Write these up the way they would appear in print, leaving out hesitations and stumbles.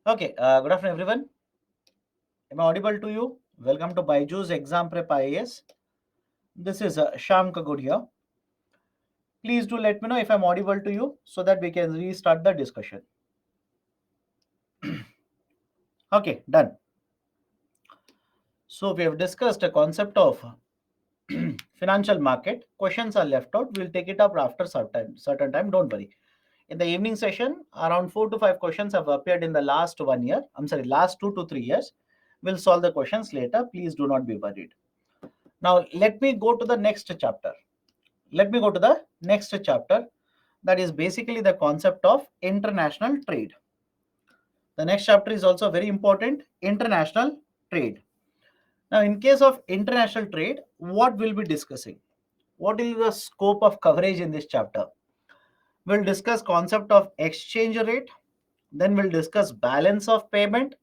Okay, good afternoon, everyone. Am I audible to you? Welcome to Byju's Exam Prep IAS. This is Sham Kagur here. Please do let me know if I'm audible to you so that we can restart the discussion. Okay, done. So we have discussed a concept of financial market. Questions are left out. We'll take it up after certain time. Don't worry. In the evening session, around 4 to 5 questions have appeared in the last 1 year. I'm sorry, last 2 to 3 years. We'll solve the questions later. Please do not be worried. Now, let me go to the next chapter. Let me go to the next chapter, that is basically the concept of international trade. The next chapter is also very important, international trade. Now, in case of international trade, what we'll be discussing? What is the scope of coverage in this chapter? We'll discuss concept of exchange rate, then we'll discuss balance of payment.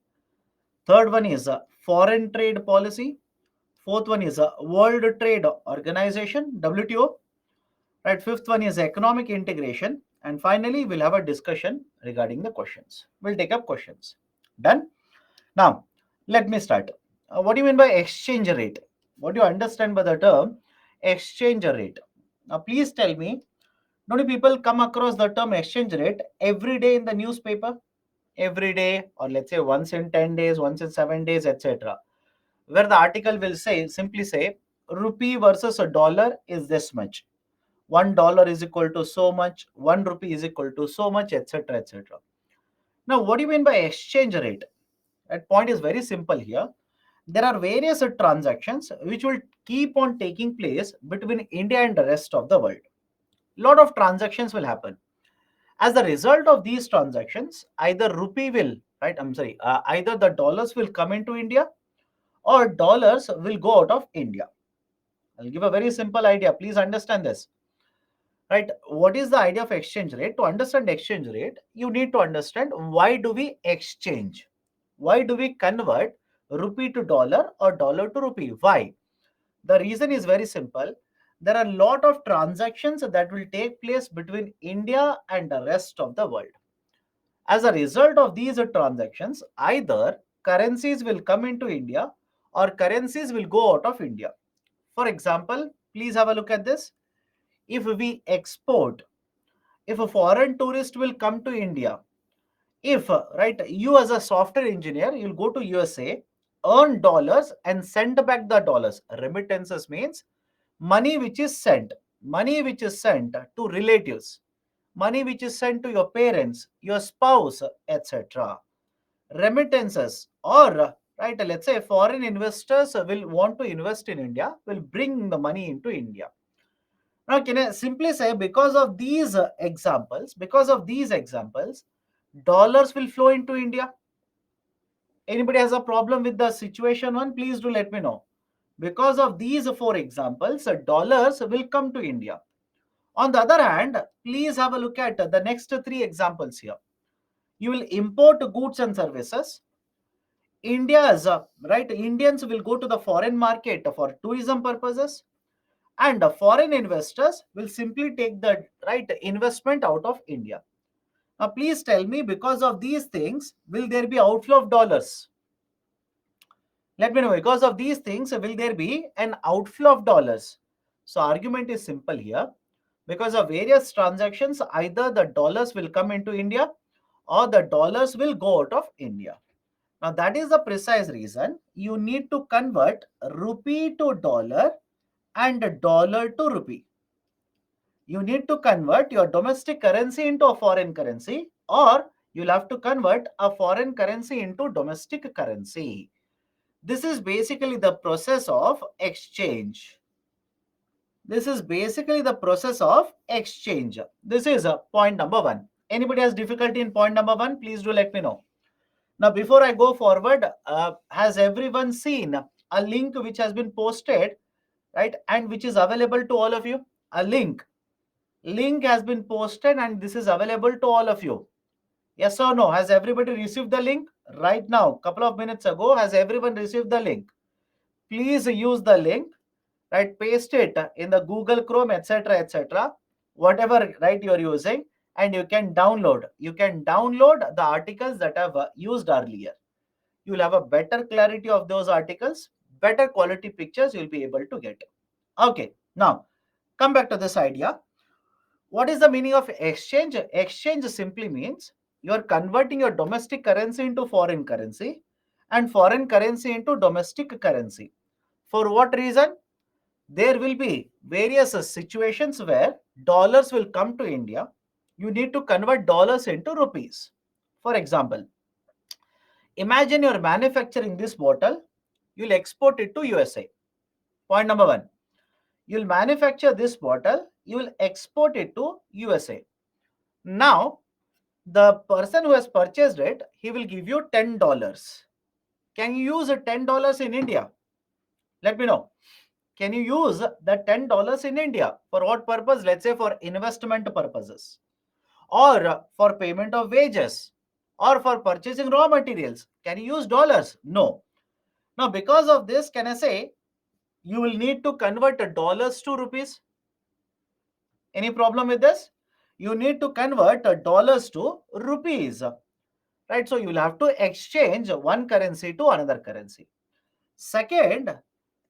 Third one is a foreign trade policy. Fourth one is a World Trade Organization, WTO. Right, fifth one is economic integration. And finally, we'll have a discussion regarding the questions. We'll take up questions. Done? Now, let me start. What do you mean by exchange rate? What do you understand by the term exchange rate? Now, please tell me, don't you people come across the term exchange rate every day in the newspaper? Every day, or let's say once in 10 days, once in 7 days, etc. Where the article will say, simply say, rupee versus a dollar is this much. $1 is equal to so much, 1 rupee is equal to so much, etc. etc. Now, what do you mean by exchange rate? That point is very simple here. There are various transactions which will keep on taking place between India and the rest of the world. Lot of transactions will happen. As a result of these transactions, either rupee will, right? Either the dollars will come into India or dollars will go out of India. I'll give a very simple idea. Please understand this. Right, what is the idea of exchange rate? To understand exchange rate, you need to understand why do we exchange, why do we convert rupee to dollar or dollar to rupee. Why? The reason is very simple. There are a lot of transactions that will take place between India and the rest of the world. As a result of these transactions, either currencies will come into India or currencies will go out of India. For example, please have a look at this. If we export, if a foreign tourist will come to India, if right, you as a software engineer, you'll go to USA, earn dollars and send back the dollars. Remittances means money which is sent to relatives, money which is sent to your parents, your spouse, etc. Remittances, or right, let's say foreign investors will want to invest in India, will bring the money into India. Now, can I simply say, because of these examples, dollars will flow into India? Anybody has a problem with the situation one? Please do let me know. Because of these four examples, dollars will come to India. On the other hand, please have a look at the next three examples here. You will import goods and services. Indians will go to the foreign market for tourism purposes, and foreign investors will simply take the right investment out of India. Now, please tell me, because of these things, will there be outflow of dollars? Let me know. Because of these things, will there be an outflow of dollars? So, argument is simple here. Because of various transactions, either the dollars will come into India or the dollars will go out of India. Now, that is the precise reason you need to convert rupee to dollar and dollar to rupee. You need to convert your domestic currency into a foreign currency, or you'll have to convert a foreign currency into domestic currency. This is basically the process of exchange. This is basically the process of exchange. This is a point number one. Anybody has difficulty in point number one? Please do let me know. Now, before I go forward, has everyone seen a link which has been posted, right, and which is available to all of you? A link has been posted and this is available to all of you. Yes or no? Has everybody received the link right now? Couple of minutes ago, has everyone received the link? Please use the link, right? Paste it in the Google Chrome, etc., etc. Whatever, right, you are using. and you can download the articles that I've used earlier. You'll have a better clarity of those articles, better quality pictures you'll be able to get. Okay, now come back to this idea. What is the meaning of exchange? Exchange simply means you are converting your domestic currency into foreign currency and foreign currency into domestic currency. For what reason? There will be various situations where dollars will come to India. You need to convert dollars into rupees. For example, imagine you're manufacturing this bottle, you'll export it to USA. Point number one, you'll manufacture this bottle, you will export it to USA. Now, the person who has purchased it, he will give you $10. Can you use $10 in India? Let me know. Can you use the $10 in India? For what purpose? Let's say for investment purposes, or for payment of wages, or for purchasing raw materials. Can you use dollars? No. Now, because of this, can I say you will need to convert the dollars to rupees? Any problem with this? You need to convert dollars to rupees, right? So you'll have to exchange one currency to another currency. Second,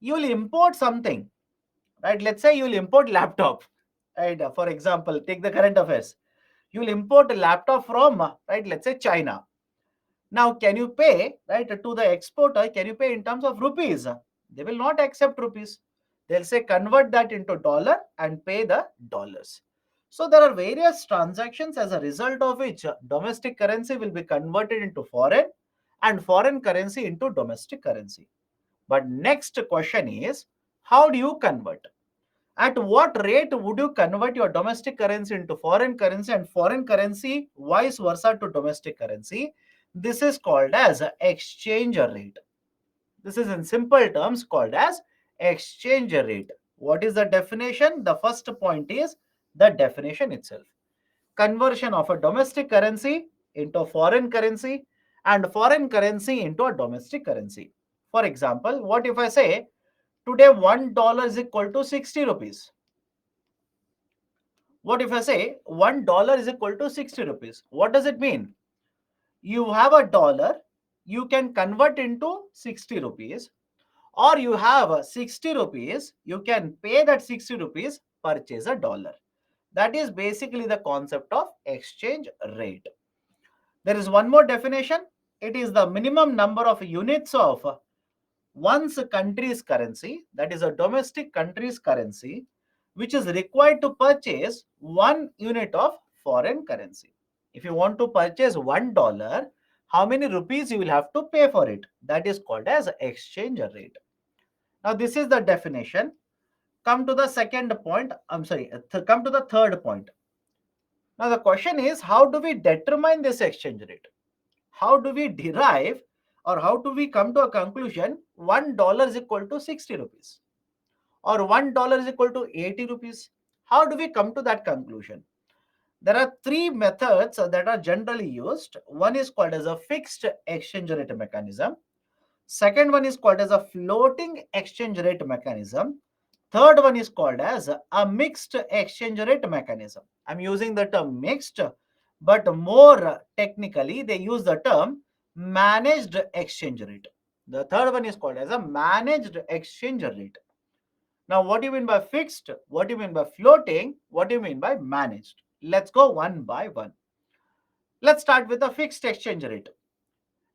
you'll import something, right? Let's say you'll import laptop, right? For example, take the current affairs. You'll import a laptop from, right? Let's say China. Now, can you pay, right, to the exporter? Can you pay in terms of rupees? They will not accept rupees. They'll say convert that into dollar and pay the dollars. So there are various transactions as a result of which domestic currency will be converted into foreign and foreign currency into domestic currency. But next question is, how do you convert? At what rate would you convert your domestic currency into foreign currency and foreign currency vice versa to domestic currency? This is called as exchange rate. This is in simple terms called as exchange rate. What is the definition? The first point is the definition itself. Conversion of a domestic currency into foreign currency and foreign currency into a domestic currency. For example, what if I say today $1 is equal to 60 rupees? What if I say $1 is equal to 60 rupees? What does it mean? You have a dollar, you can convert into 60 rupees, or you have 60 rupees, you can pay that 60 rupees, purchase a dollar. That is basically the concept of exchange rate. There is one more definition. It is the minimum number of units of one's country's currency, that is a domestic country's currency, which is required to purchase 1 unit of foreign currency. If you want to purchase $1, how many rupees you will have to pay for it? That is called as exchange rate. Now, this is the definition. Come to the second point. Come to the third point. Now, the question is, how do we determine this exchange rate? How do we derive, or how do we come to a conclusion $1 is equal to 60 rupees or $1 is equal to 80 rupees? How do we come to that conclusion? There are three methods that are generally used. One is called as a fixed exchange rate mechanism. Second one is called as a floating exchange rate mechanism. Third one is called as a mixed exchange rate mechanism. I'm using the term mixed, but more technically they use the term managed exchange rate. The third one is called as a managed exchange rate. Now, what do you mean by fixed? What do you mean by floating? What do you mean by managed? Let's go one by one. Let's start with the fixed exchange rate.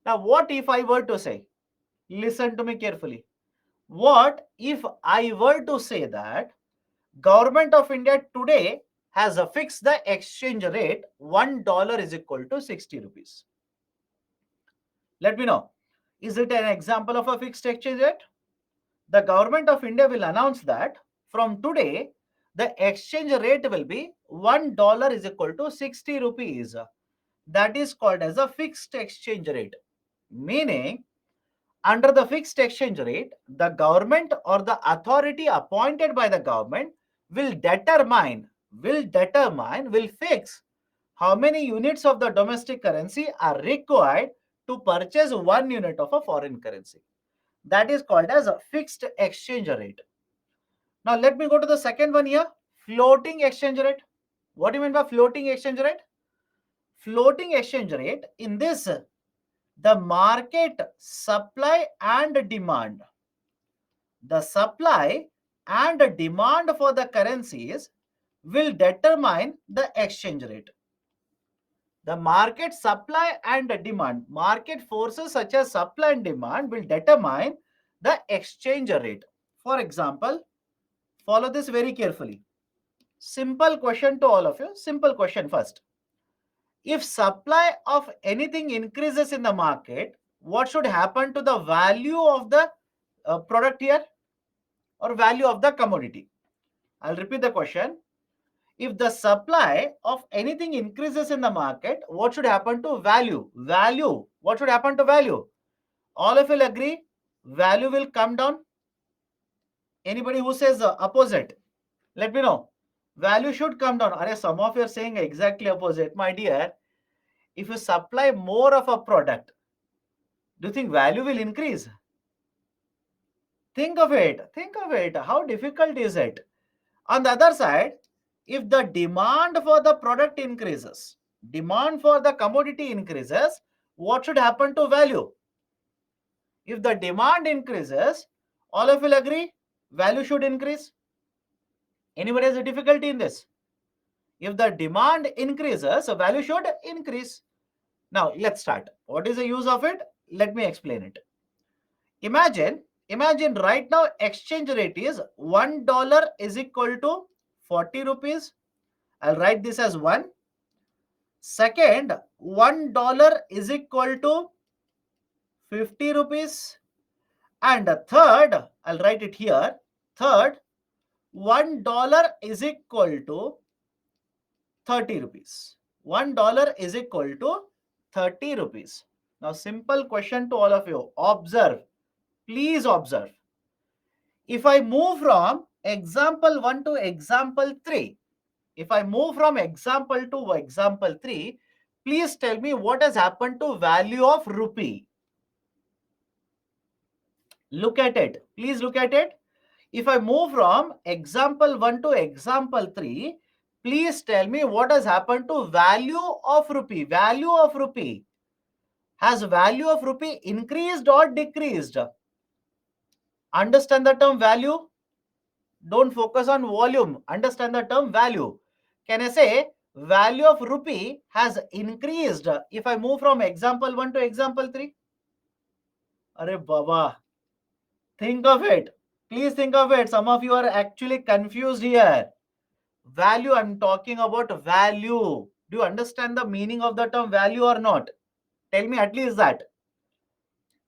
Now, what if I were to say, listen to me carefully. What if I were to say that Government of India today has fixed the exchange rate $1 is equal to 60 rupees? Let me know. Is it an example of a fixed exchange rate? The Government of India will announce that from today, the exchange rate will be $1 is equal to 60 rupees. That is called as a fixed exchange rate. Meaning, under the fixed exchange rate, the government or the authority appointed by the government will fix how many units of the domestic currency are required to purchase 1 unit of a foreign currency. That is called as a fixed exchange rate. Now let me go to the second one here, floating exchange rate. What do you mean by floating exchange rate? Floating exchange rate, in this, the market supply and demand. The supply and demand for the currencies will determine the exchange rate. The market supply and demand, market forces such as supply and demand will determine the exchange rate. For example, follow this very carefully. Simple question to all of you. Simple question first. If supply of anything increases in the market, what should happen to the value of the product here, or value of the commodity? I'll repeat the question. If the supply of anything increases in the market, what should happen to value? Value. What should happen to value? All of you will agree, value will come down. Anybody who says opposite, let me know. Value should come down. Some of you are saying exactly opposite. My dear, if you supply more of a product, do you think value will increase? Think of it. Think of it. How difficult is it? On the other side, if the demand for the product increases, demand for the commodity increases, what should happen to value? If the demand increases, all of you will agree, value should increase. Anybody has a difficulty in this? If the demand increases, value should increase. Now, let's start. What is the use of it? Let me explain it. Imagine right now exchange rate is $1 is equal to 40 rupees. I'll write this as 1. Second, $1 is equal to 50 rupees. And third, I'll write it here. Third, $1 is equal to 30 rupees. $1 is equal to 30 rupees. Now, simple question to all of you. Observe. Please observe. If I move from example 1 to example 3, if I move from example to example 3, please tell me what has happened to value of rupee. Look at it. Please look at it. If I move from example 1 to example 3, please tell me what has happened to value of rupee. Value of rupee. Has value of rupee increased or decreased? Understand the term value? Don't focus on volume. Understand the term value. Can I say value of rupee has increased if I move from example 1 to example 3? Arey Baba. Think of it. Please think of it. Some of you are actually confused here. Value, I'm talking about value. Do you understand the meaning of the term value or not? Tell me at least that.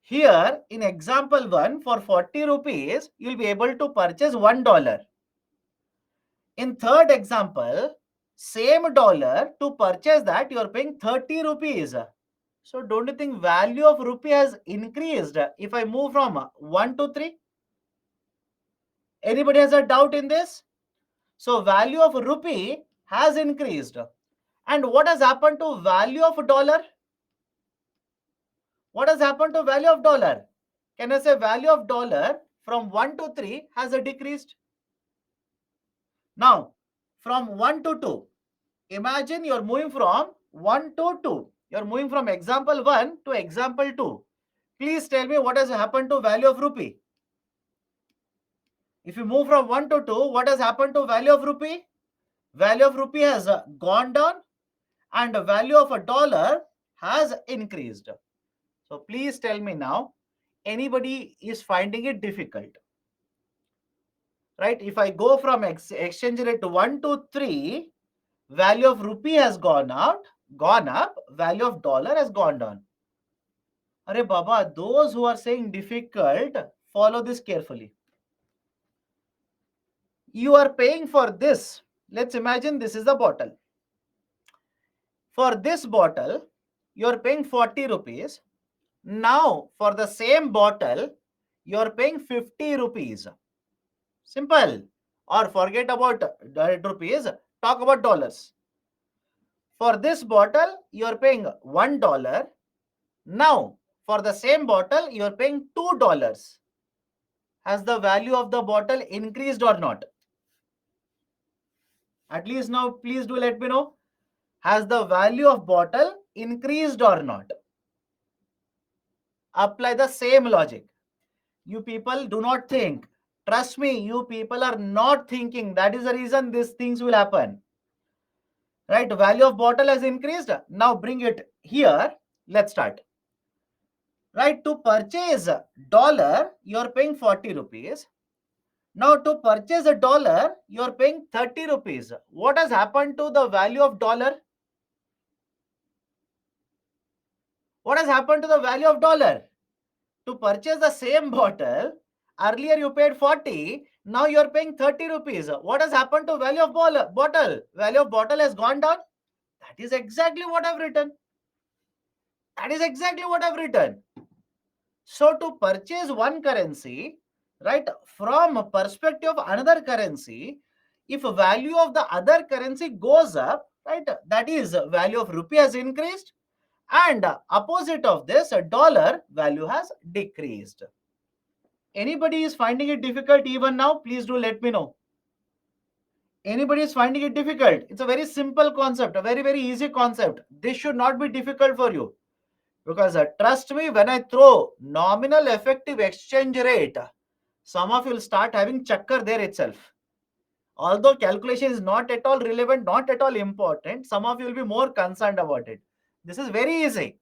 Here in example 1, for 40 rupees, you'll be able to purchase $1. In third example, same dollar, to purchase that you are paying 30 rupees. So don't you think value of rupee has increased if I move from 1 to 3? Anybody has a doubt in this? So value of rupee has increased. And what has happened to value of dollar? What has happened to value of dollar? Can I say value of dollar from 1 to 3 has decreased? Now, from 1 to 2, imagine you're moving from 1 to 2. You're moving from example 1 to example 2. Please tell me what has happened to value of rupee. If you move from 1 to 2, what has happened to value of rupee? Value of rupee has gone down and the value of a dollar has increased. So please tell me now, anybody is finding it difficult? Right? If I go from exchange rate 1 to 3, value of rupee has gone up, value of dollar has gone down. Arey Baba, those who are saying difficult, follow this carefully. You are paying for this. Let's imagine this is the bottle. For this bottle, you are paying 40 rupees. Now, for the same bottle, you are paying 50 rupees. Simple. Or forget about rupees, talk about dollars. For this bottle, you are paying $1. Now, for the same bottle, you are paying $2. Has the value of the bottle increased or not? At least now, please do let me know. Has the value of bottle increased or not? Apply the same logic. You people do not think. Trust me, you people are not thinking. That is the reason these things will happen. Right? Value of bottle has increased. Now bring it here. Let's start. Right? To purchase dollar, you're paying 40 rupees. Now to purchase a dollar, you're paying 30 rupees. What has happened to the value of dollar? What has happened to the value of dollar? To purchase the same bottle, earlier you paid 40, now you're paying 30 rupees. What has happened to value of bottle? Value of bottle has gone down. That is exactly what I've written. That is exactly what I've written. So to purchase one currency, right, from a perspective of another currency, if value of the other currency goes up, right, that is value of rupee has increased, and opposite of this, a dollar value has decreased. Anybody is finding it difficult even now? Please do let me know. Anybody is finding it difficult? It's a very simple concept, a very, very easy concept. This should not be difficult for you. Because trust me, when I throw nominal effective exchange rate, some of you will start having chakkar there itself. Although calculation is not at all relevant, not at all important, some of you will be more concerned about it. This is very easy.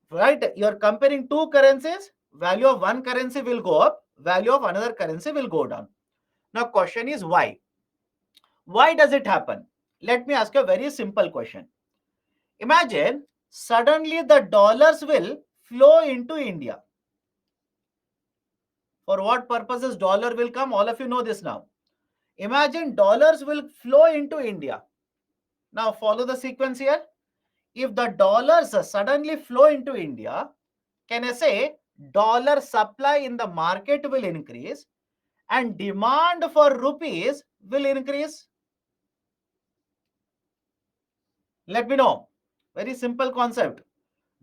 Right? You're comparing two currencies, value of one currency will go up, value of another currency will go down. Now, question is why? Why does it happen? Let me ask you a very simple question. Imagine suddenly the dollars will flow into India. For what purposes dollar will come? All of you know this now. Imagine dollars will flow into India. Now follow the sequence here. If the dollars suddenly flow into India, can I say dollar supply in the market will increase and demand for rupees will increase? Let me know. Very simple concept.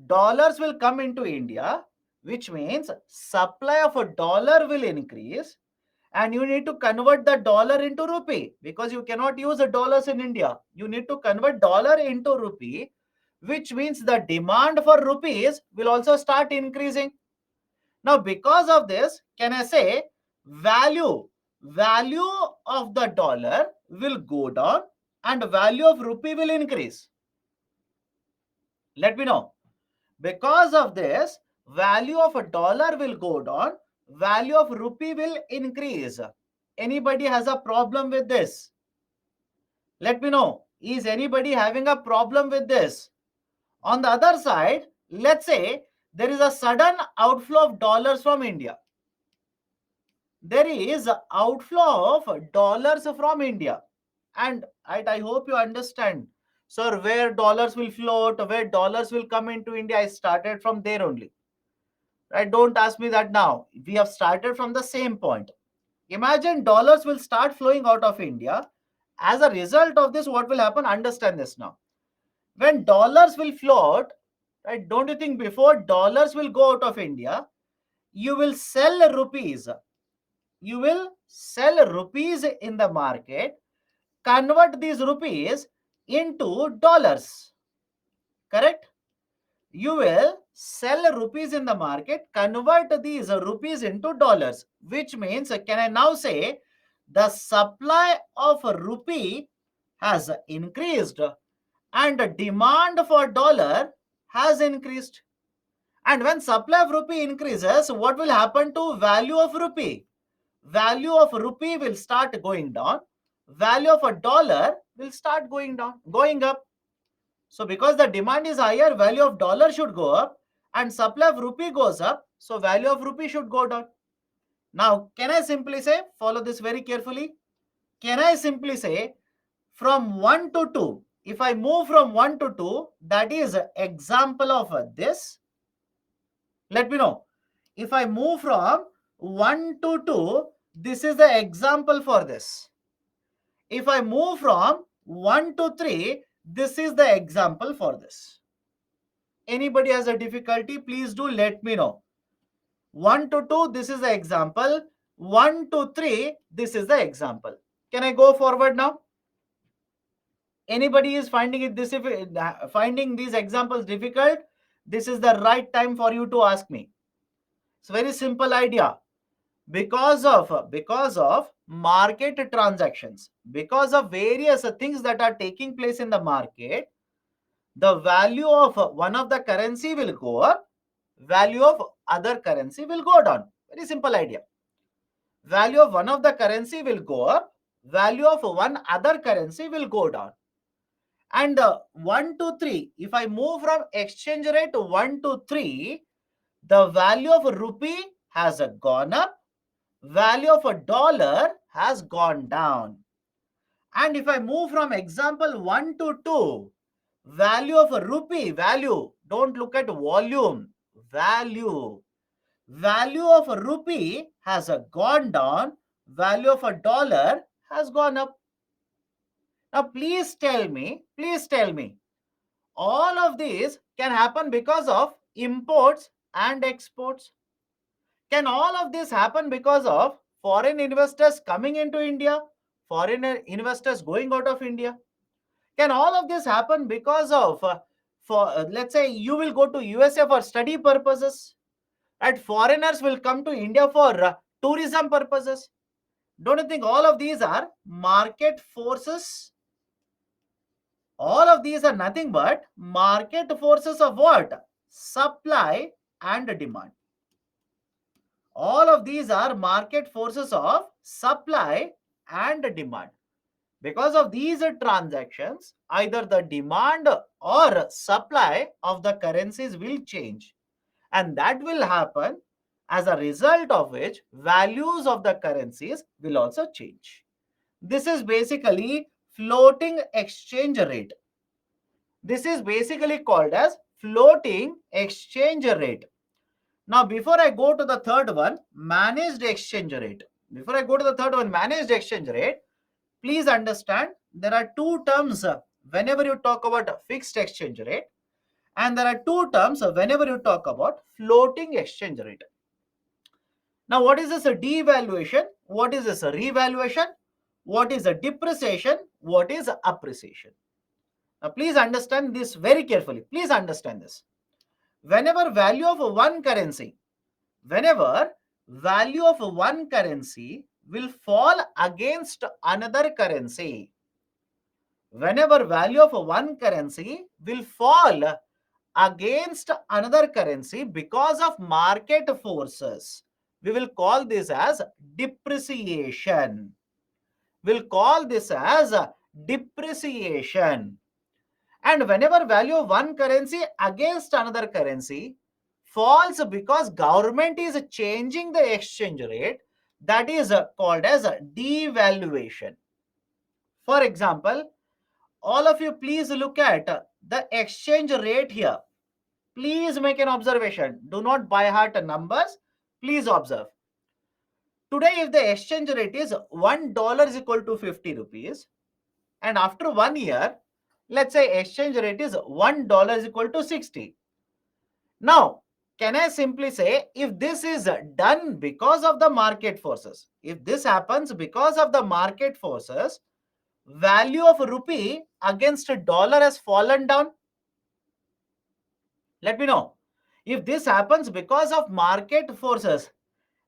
Dollars will come into India, which means supply of a dollar will increase, and you need to convert the dollar into rupee because you cannot use the dollars in India. You need to convert dollar into rupee, which means the demand for rupees will also start increasing. Now, because of this, can I say value of the dollar will go down and value of rupee will increase? Let me know. Because of this, value of a dollar will go down, value of rupee will increase. Anybody has a problem with this? Let me know. Is anybody having a problem with this? On the other side, let's say there is a sudden outflow of dollars from India. There is outflow of dollars from India. And I hope you understand. Sir, where dollars will float, where dollars will come into India, I started from there only. Right? Don't ask me that now. We have started from the same point. Imagine dollars will start flowing out of India. As a result of this, what will happen? Understand this now. When dollars will float, right? Don't you think before dollars will go out of India, you will sell rupees. You will sell rupees in the market, convert these rupees into dollars. Correct? You will sell rupees in the market, convert these rupees into dollars, which means, can I now say the supply of rupee has increased and demand for dollar has increased? And when supply of rupee increases, what will happen to value of rupee? Value of rupee will start going down. Value of a dollar will start going up. So because the demand is higher, value of dollar should go up and supply of rupee goes up. So value of rupee should go down. Now, can I simply say, follow this very carefully. Can I simply say from 1 to 2, if I move from 1 to 2, that is example of this. Let me know. If I move from 1 to 2, this is the example for this. If I move from 1 to 3, this is the example for this. Anybody has a difficulty, please do let me know. 1 to 2, this is the example. 1 to 3, this is the example. Can I go forward now? Anybody is finding finding these examples difficult, this is the right time for you to ask me. It's a very simple idea. Because of market transactions, because of various things that are taking place in the market, the value of one of the currency will go up, value of other currency will go down. Very simple idea. Value of one of the currency will go up, value of one other currency will go down. And 1 to 3, if I move from exchange rate 1 to 3, the value of a rupee has gone up, value of a dollar has gone down. And if I move from example 1 to 2, value of a rupee, value, don't look at volume, value of a rupee has gone down, value of a dollar has gone up. Now please tell me, all of these can happen because of imports and exports. Can all of this happen because of foreign investors coming into India, foreign investors going out of India? Can all of this happen because of, let's say you will go to USA for study purposes, and foreigners will come to India for tourism purposes? Don't you think all of these are market forces? All of these are nothing but market forces of what? Supply and demand. All of these are market forces of supply and demand. Because of these transactions, either the demand or supply of the currencies will change, and that will happen as a result of which values of the currencies will also change. This is basically floating exchange rate. This is basically called as floating exchange rate. Now, before I go to the third one, managed exchange rate. Before I go to the third one, managed exchange rate, please understand there are two terms whenever you talk about fixed exchange rate, and there are two terms whenever you talk about floating exchange rate. Now, what is this a devaluation? What is this a revaluation? What is a depreciation? What is appreciation? Now, please understand this very carefully. Please understand this. Whenever value of one currency, whenever value of one currency will fall against another currency, whenever value of one currency will fall against another currency because of market forces, we will call this as depreciation. We'll call this as depreciation. And whenever value of one currency against another currency falls because government is changing the exchange rate, that is called as devaluation. For example, all of you please look at the exchange rate here. Please make an observation. Do not by heart numbers. Please observe. Today, if the exchange rate is $1 is equal to 50 rupees, and after 1 year, let's say exchange rate is $1 is equal to 60. Now, can I simply say, if this is done because of the market forces, if this happens because of the market forces, value of rupee against a dollar has fallen down? Let me know. If this happens because of market forces,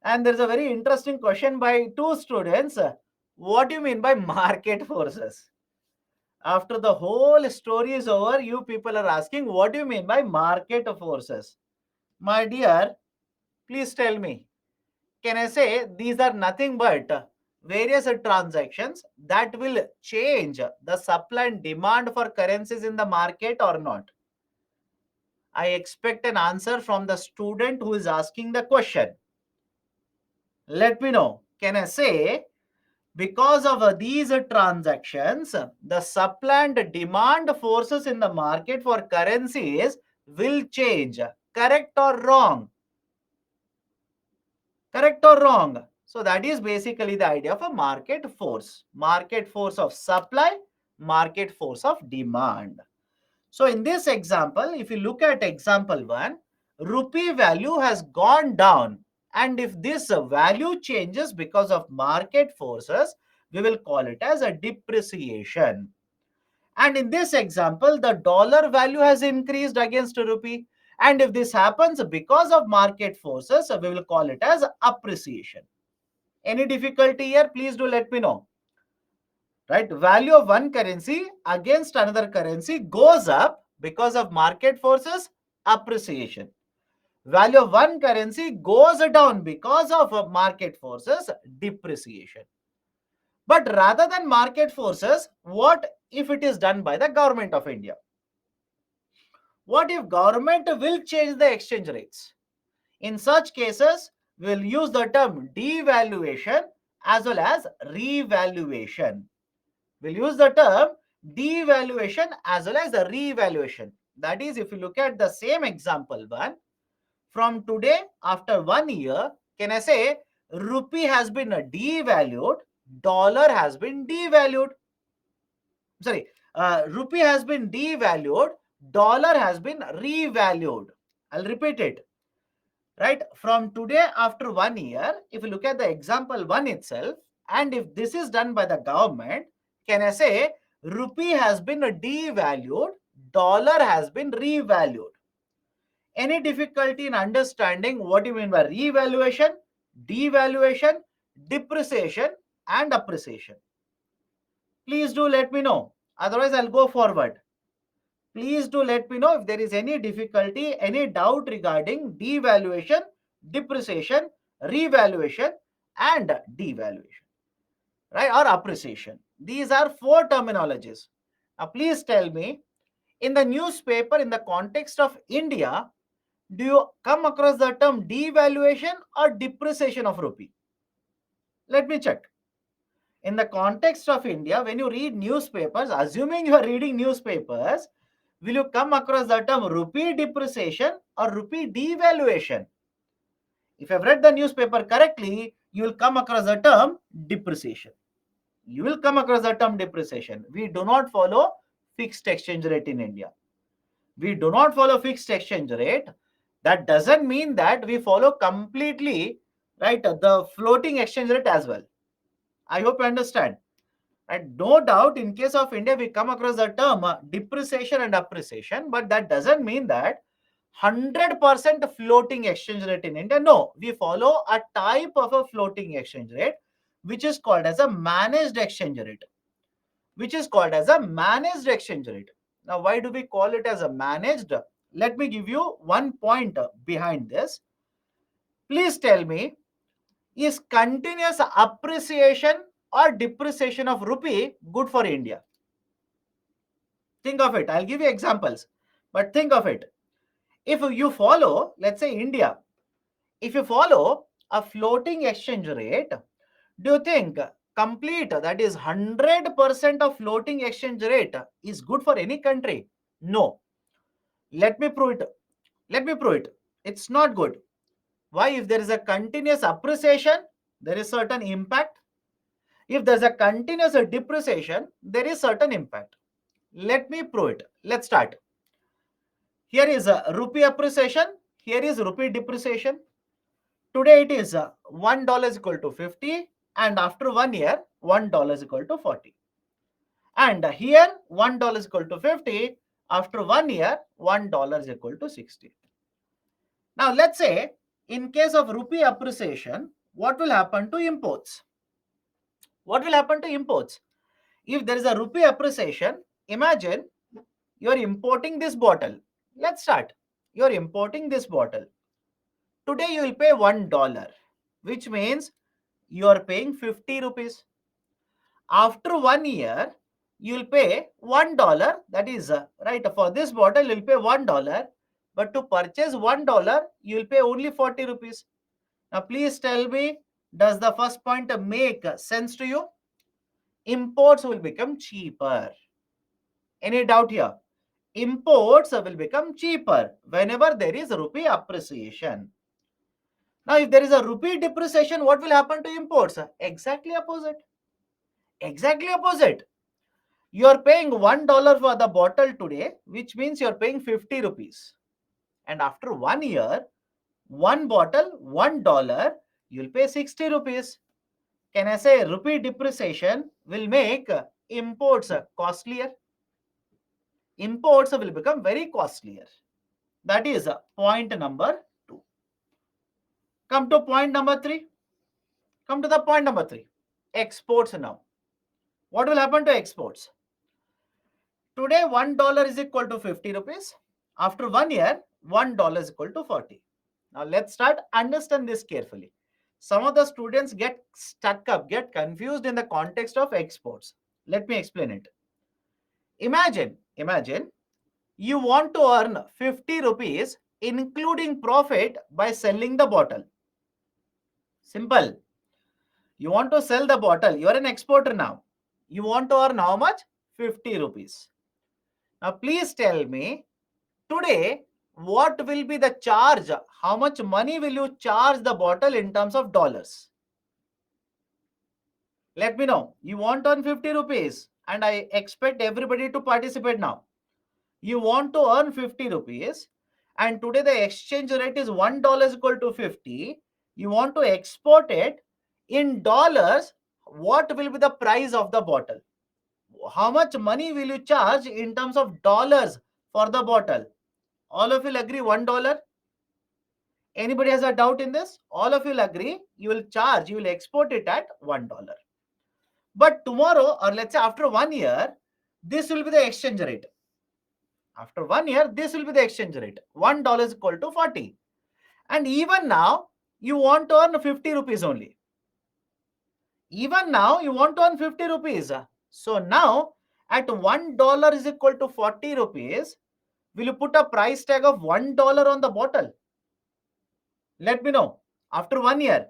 and there's a very interesting question by two students, what do you mean by market forces? After the whole story is over, you people are asking, what do you mean by market forces? My dear, please tell me. Can I say these are nothing but various transactions that will change the supply and demand for currencies in the market or not? I expect an answer from the student who is asking the question. Let me know. Can I say because of these transactions, the supply and demand forces in the market for currencies will change? Correct or wrong? Correct or wrong? So that is basically the idea of a market force. Market force of supply, market force of demand. So in this example, if you look at example 1, rupee value has gone down. And if this value changes because of market forces, we will call it as a depreciation. And in this example, the dollar value has increased against rupee. And if this happens because of market forces, we will call it as appreciation. Any difficulty here? Please do let me know. Right? Value of one currency against another currency goes up because of market forces, appreciation. Value of one currency goes down because of market forces, depreciation. But rather than market forces, what if it is done by the government of India? What if government will change the exchange rates? In such cases, we will use the term devaluation as well as revaluation. We'll use the term devaluation as well as the revaluation. That is, if you look at the same example one, from today after 1 year, can I say rupee has been devalued, dollar has been devalued. Sorry, rupee has been devalued, dollar has been revalued. I'll repeat it. Right, from today after 1 year, if you look at the example one itself, and if this is done by the government, can I say rupee has been devalued, dollar has been revalued? Any difficulty in understanding what you mean by revaluation, devaluation, depreciation and appreciation? Please do let me know, otherwise I'll go forward. Please do let me know if there is any difficulty, any doubt regarding devaluation, depreciation, revaluation, and devaluation, right? Or appreciation. These are four terminologies. Now, please tell me, in the newspaper, in the context of India, do you come across the term devaluation or depreciation of rupee? Let me check. In the context of India, when you read newspapers, assuming you are reading newspapers, will you come across the term rupee depreciation or rupee devaluation? If I've read the newspaper correctly, you will come across the term depreciation. You will come across the term depreciation. We do not follow fixed exchange rate in India. We do not follow fixed exchange rate. That doesn't mean that we follow completely, right, the floating exchange rate as well. I hope you understand. And no doubt, in case of India, we come across the term depreciation and appreciation, but that doesn't mean that 100% floating exchange rate in India. No, we follow a type of a floating exchange rate, which is called as a managed exchange rate. Which is called as a managed exchange rate. Now, why do we call it as a managed? Let me give you one point behind this. Please tell me, is continuous appreciation or depreciation of rupee good for India? Think of it. I'll give you examples, but think of it. If you follow, let's say India, if you follow a floating exchange rate, do you think complete, that is 100% of floating exchange rate is good for any country? No. Let me prove it. Let me prove it. It's not good. Why? If there is a continuous appreciation, there is certain impact. If there's a continuous depreciation, there is certain impact. Let me prove it. Let's start. Here is a rupee appreciation. Here is rupee depreciation. Today it is $1 is equal to 50, and after 1 year, $1 is equal to 40. And here $1 is equal to 50. After 1 year, $1 is equal to 60. Now let's say in case of rupee appreciation, what will happen to imports? What will happen to imports? If there is a rupee appreciation, imagine you are importing this bottle. Let's start. You are importing this bottle. Today you will pay $1, which means you are paying 50 rupees. After 1 year, you will pay $1. That is right, for this bottle you will pay $1, but to purchase $1 you will pay only 40 rupees. Now please tell me, does the first point make sense to you? Imports will become cheaper. Any doubt here? Imports will become cheaper whenever there is rupee appreciation. Now, if there is a rupee depreciation, what will happen to imports? Exactly opposite. Exactly opposite. You are paying $1 for the bottle today, which means you are paying 50 rupees. And after 1 year, one bottle, $1, you will pay 60 rupees. Can I say rupee depreciation will make imports costlier? imports will become very costlier. That is point number 2. Come to point number 3. Come to the point number 3. Exports now. What will happen to exports? Today, $1 is equal to 50 rupees. After 1 year, $1 is equal to 40. Now, let's start understand this carefully. Some of the students get stuck up, get confused in the context of exports. Let me explain it. Imagine you want to earn 50 rupees including profit by selling the bottle. Simple. You want to sell the bottle. You are an exporter now. You want to earn how much? 50 rupees. Now, please tell me, today, what will be the charge? How much money will you charge the bottle in terms of dollars? Let me know. You want to earn 50 rupees and I expect everybody to participate now. You want to earn 50 rupees and today the exchange rate is $1 is equal to 50. You want to export it in dollars. What will be the price of the bottle? How much money will you charge in terms of dollars for the bottle? All of you will agree $1. Anybody has a doubt in this? All of you will agree you will charge, you will export it at $1. But tomorrow, or let's say after 1 year, this will be the exchange rate. After 1 year, this will be the exchange rate. $1 is equal to 40. And even now, you want to earn 50 rupees only. Even now, you want to earn 50 rupees. So now, at $1 is equal to 40 rupees, will you put a price tag of $1 on the bottle? Let me know. After 1 year.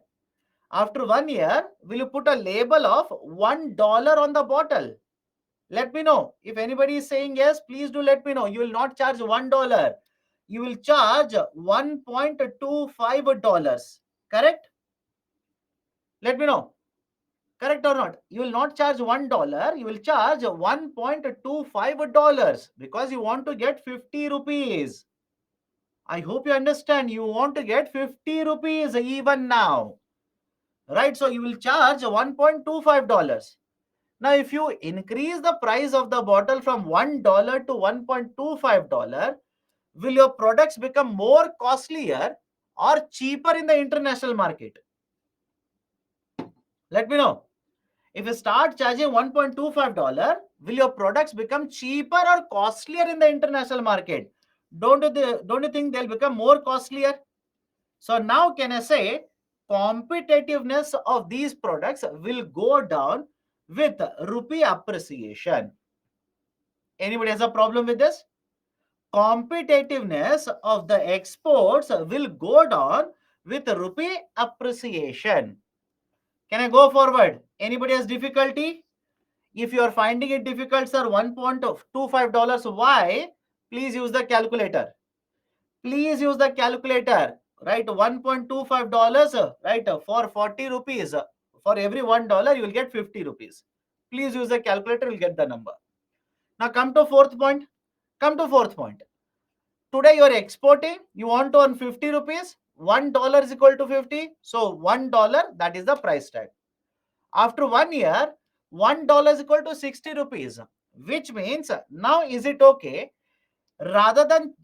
After 1 year, will you put a label of $1 on the bottle? Let me know. If anybody is saying yes, please do let me know. You will not charge $1. You will charge $1.25. Correct? Let me know. Correct or not? You will not charge $1. You will charge $1.25 because you want to get 50 rupees. I hope you understand. You want to get 50 rupees even now. Right? So you will charge $1.25. Now, if you increase the price of the bottle from $1 to $1.25, will your products become more costlier or cheaper in the international market? Let me know. If you start charging $1.25, will your products become cheaper or costlier in the international market? Don't you think they'll become more costlier? So now can I say competitiveness of these products will go down with rupee appreciation? Anybody has a problem with this? Competitiveness of the exports will go down with rupee appreciation. Can I go forward? Anybody has difficulty? If you are finding it difficult, sir, $1.25, why? Please use the calculator. Please use the calculator. Right, $1.25, right, for 40 rupees. For every $1, you will get 50 rupees. Please use the calculator, you will get the number. Now come to fourth point. Today you are exporting, you want to earn 50 rupees, $1 is equal to 50. So $1, that is the price tag. After 1 year, $1 is equal to 60 rupees, which means now is it okay? Rather than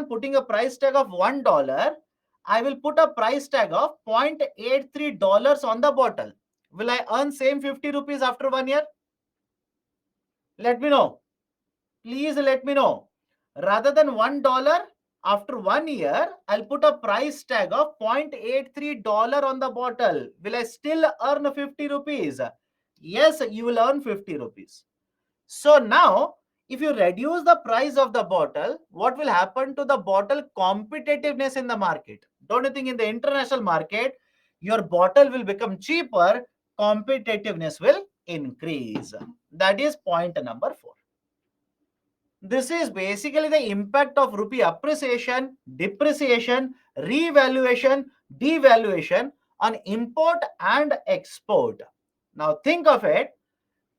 putting a price tag of $1, I will put a price tag of $0.83 on the bottle. Will I earn same 50 rupees after 1 year? Let me know. Please let me know. Rather than $1, after 1 year, I'll put a price tag of $0.83 on the bottle. Will I still earn 50 rupees? Yes, you will earn 50 rupees. So now, if you reduce the price of the bottle, what will happen to the bottle competitiveness in the market? Don't you think in the international market, your bottle will become cheaper, competitiveness will increase? That is point number 4. This is basically the impact of rupee appreciation, depreciation, revaluation, devaluation on import and export. Now think of it.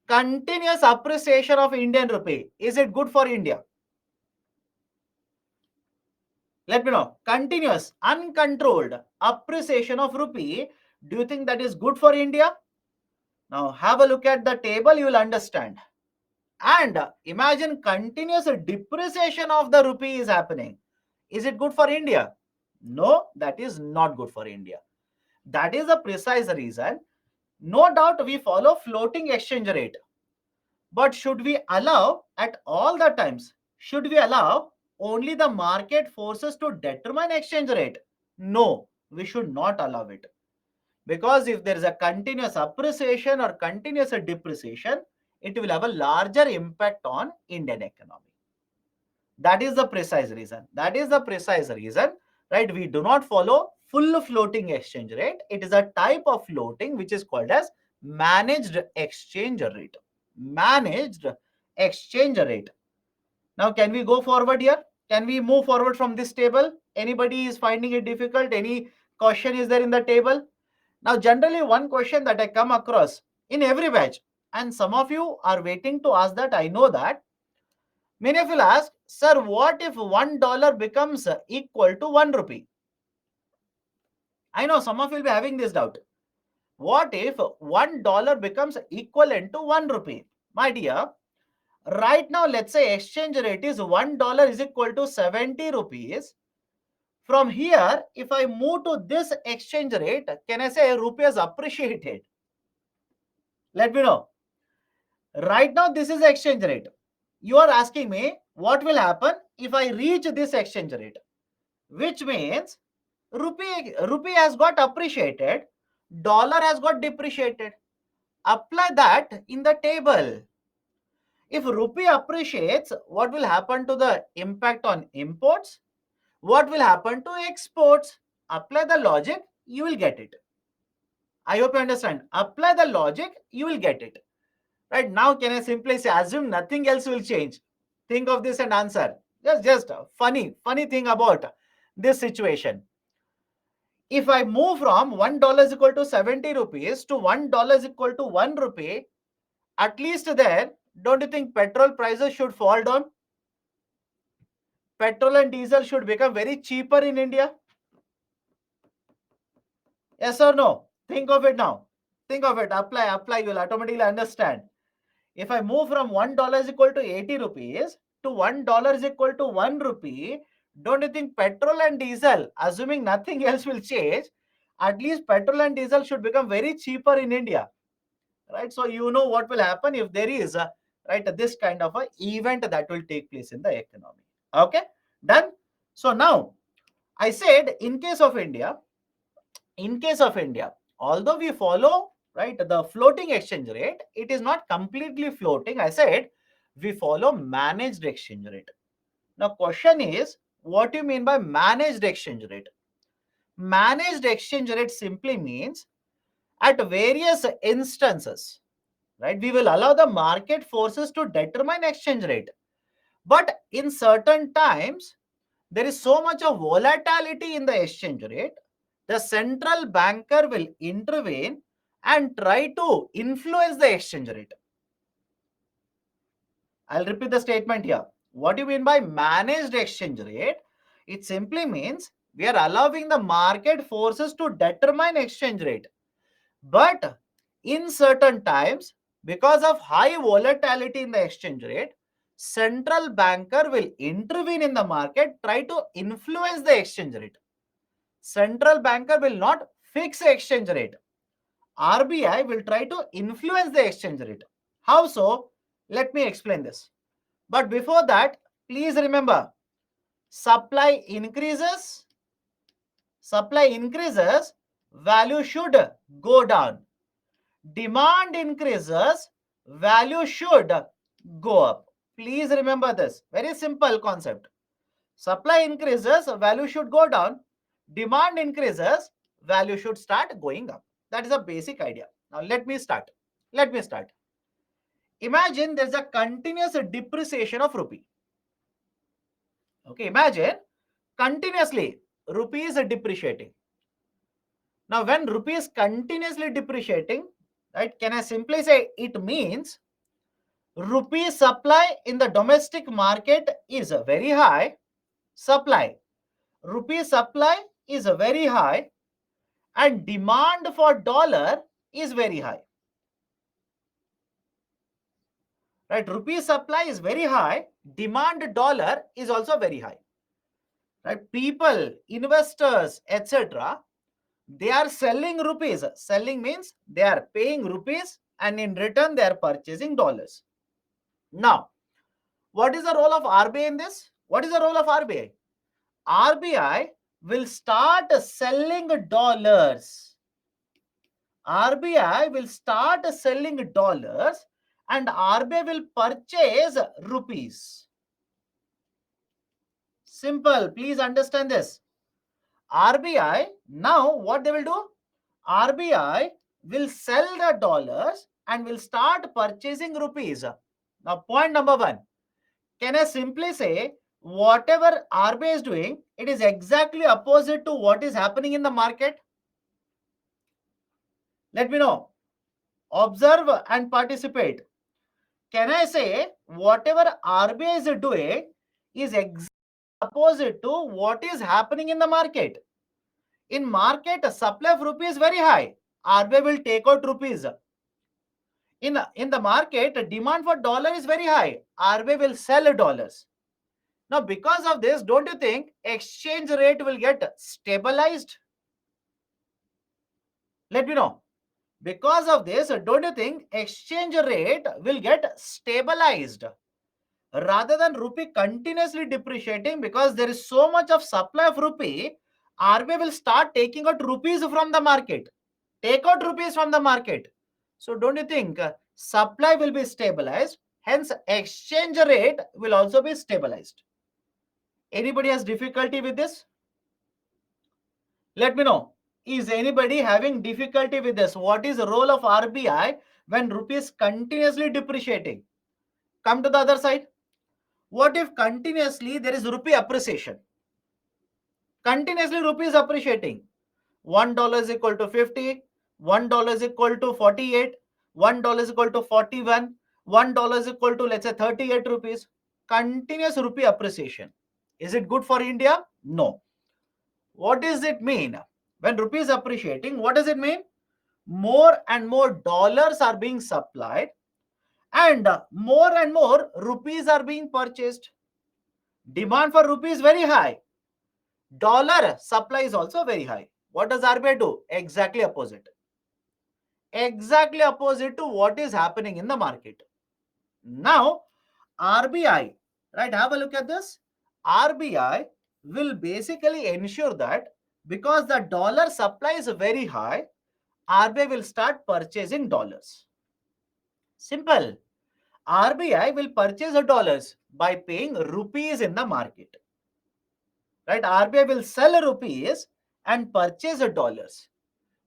Continuous appreciation of Indian rupee. Is it good for India? Let me know. Continuous, uncontrolled appreciation of rupee. Do you think that is good for India? Now have a look at the table. You will understand. And imagine continuous depreciation of the rupee is happening. Is it good for India? No, that is not good for India. That is the precise reason. No doubt we follow floating exchange rate. But should we allow at all the times? Should we allow only the market forces to determine exchange rate? No, we should not allow it. Because if there is a continuous appreciation or continuous depreciation, it will have a larger impact on Indian economy. That is the precise reason. That is the precise reason, right? We do not follow full floating exchange rate. It is a type of floating which is called as managed exchange rate. Managed exchange rate. Now, can we go forward here? Can we move forward from this table? Anybody is finding it difficult? Any question is there in the table? Now, generally, one question that I come across in every batch, and some of you are waiting to ask that, I know that. Many of you will ask, sir, what if $1 becomes equal to 1 rupee? I know some of you will be having this doubt. What if $1 becomes equivalent to 1 rupee? My dear, right now, let's say exchange rate is $1 is equal to 70 rupees. From here, if I move to this exchange rate, can I say rupee has appreciated? Let me know. Right now, this is exchange rate. You are asking me what will happen if I reach this exchange rate, which means rupee has got appreciated, dollar has got depreciated. Apply that in the table. If rupee appreciates, what will happen to the impact on imports? What will happen to exports? Apply the logic, you will get it. I hope you understand. Apply the logic, you will get it. Right now, can I simply say, assume nothing else will change? Think of this and answer. Just a funny thing about this situation. If I move from $1 is equal to 70 rupees to $1 is equal to 1 rupee, at least there, don't you think petrol prices should fall down? Petrol and diesel should become very cheaper in India? Yes or no? Think of it now. Think of it. Apply. You'll automatically understand. If I move from $1 is equal to 80 rupees to $1 is equal to 1 rupee, don't you think petrol and diesel, assuming nothing else will change, at least petrol and diesel should become very cheaper in India, right? So you know what will happen if there is a right this kind of a event that will take place in the economy. Okay, done. So now I said in case of India, although we follow right the floating exchange rate, it is not completely floating. I said we follow managed exchange rate. Now question is, what do you mean by managed exchange rate? Managed exchange rate simply means at various instances, right, we will allow the market forces to determine exchange rate, but in certain times there is so much of volatility in the exchange rate, the central banker will intervene and try to influence the exchange rate. I'll repeat the statement here. What do you mean by managed exchange rate? It simply means we are allowing the market forces to determine exchange rate. But in certain times, because of high volatility in the exchange rate, central banker will intervene in the market, try to influence the exchange rate. Central banker will not fix the exchange rate. RBI will try to influence the exchange rate. How so? Let me explain this. But before that, please remember, supply increases, value should go down. Demand increases, value should go up. Please remember this. Very simple concept. Supply increases, value should go down. Demand increases, value should start going up. That is a basic idea. Now let me start. Imagine there's a continuous depreciation of rupee. Okay, imagine continuously rupee is depreciating. Now when rupee is continuously depreciating, right, can I simply say it means rupee supply in the domestic market is very high. Rupee supply is very high and demand for dollar is very high. right? Rupee supply is very high, demand dollar is also very high, right? People, investors, etc., they are selling rupees. Selling means they are paying rupees and in return they are purchasing dollars. Now, what is the role of RBI in this? What is the role of RBI? RBI will start selling dollars. RBI will start selling dollars and RBI will purchase rupees. Simple. Please understand this. RBI, now what they will do? RBI will sell the dollars and will start purchasing rupees. Now, point number one. Can I simply say whatever RBI is doing, it is exactly opposite to what is happening in the market? Let me know. Observe and participate. Can I say whatever RBI is doing is exactly opposite to what is happening in the market? In market, supply of rupees is very high. RBI will take out rupees. In the market, demand for dollar is very high. RBI will sell dollars. Now, because of this, don't you think exchange rate will get stabilized? Let me know. Because of this, don't you think exchange rate will get stabilized? Rather than rupee continuously depreciating because there is so much of supply of rupee, RBI will start taking out rupees from the market. Take out rupees from the market. So don't you think supply will be stabilized? Hence, exchange rate will also be stabilized. Anybody has difficulty with this? Let me know. Is anybody having difficulty with this? What is the role of RBI when rupee is continuously depreciating? Come to the other side. What if continuously there is rupee appreciation? Continuously rupee is appreciating. $1 is equal to 50, $1 is equal to 48, $1 is equal to 41, $1 is equal to let's say 38 rupees. Continuous rupee appreciation. Is it good for India? No. What does it mean? When rupee is appreciating, what does it mean? More and more dollars are being supplied and more rupees are being purchased. Demand for rupee is very high. Dollar supply is also very high. What does RBI do? Exactly opposite. Exactly opposite to what is happening in the market. Now, RBI, right? Have a look at this. RBI will basically ensure that because the dollar supply is very high, RBI will start purchasing dollars. Simple. RBI will purchase the dollars by paying rupees in the market. Right? RBI will sell rupees and purchase the dollars.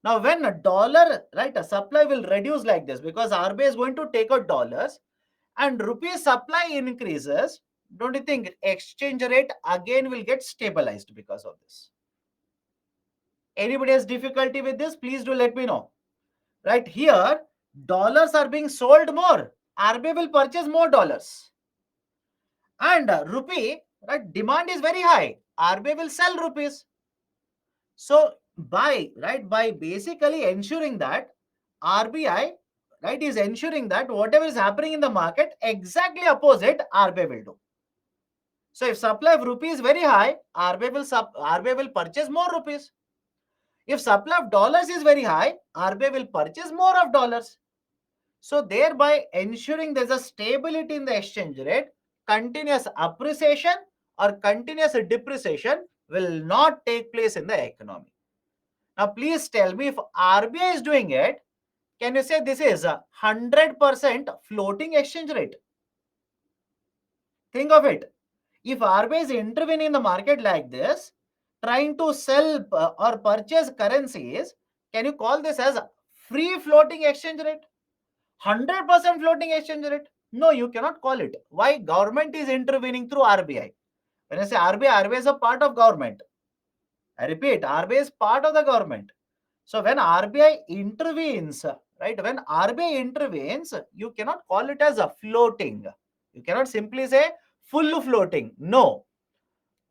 Now, when a dollar, right, a supply will reduce like this because RBI is going to take out dollars and rupee supply increases, don't you think exchange rate again will get stabilized because of this? Anybody has difficulty with this? Please do let me know. Right here, dollars are being sold more. RBI will purchase more dollars. And rupee, right, demand is very high. RBI will sell rupees. So by basically ensuring that RBI, right, is ensuring that whatever is happening in the market, exactly opposite RBI will do. So if supply of rupee is very high, RBI will purchase more rupees. If supply of dollars is very high, RBI will purchase more of dollars. So thereby ensuring there's a stability in the exchange rate, continuous appreciation or continuous depreciation will not take place in the economy. Now please tell me, if RBI is doing it, can you say this is a 100% floating exchange rate? Think of it. If RBI is intervening in the market like this, trying to sell or purchase currencies, can you call this as a free floating exchange rate? 100% floating exchange rate? No, you cannot call it. Why? Government is intervening through RBI. When I say RBI is a part of government. I repeat, RBI is part of the government. So when RBI intervenes, right? When RBI intervenes, you cannot call it as a floating. You cannot simply say full floating. No.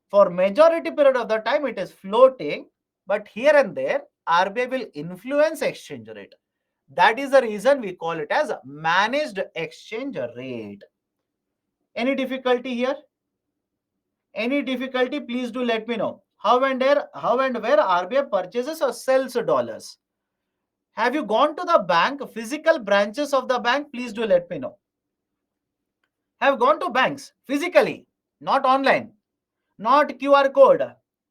For majority period of the time, it is floating. But here and there, RBI will influence exchange rate. That is the reason we call it as managed exchange rate. Any difficulty here? Any difficulty, please do let me know. How and where RBI purchases or sells dollars? Have you gone to the bank, physical branches of the bank? Please do let me know. Have gone to banks physically, not online, not QR code.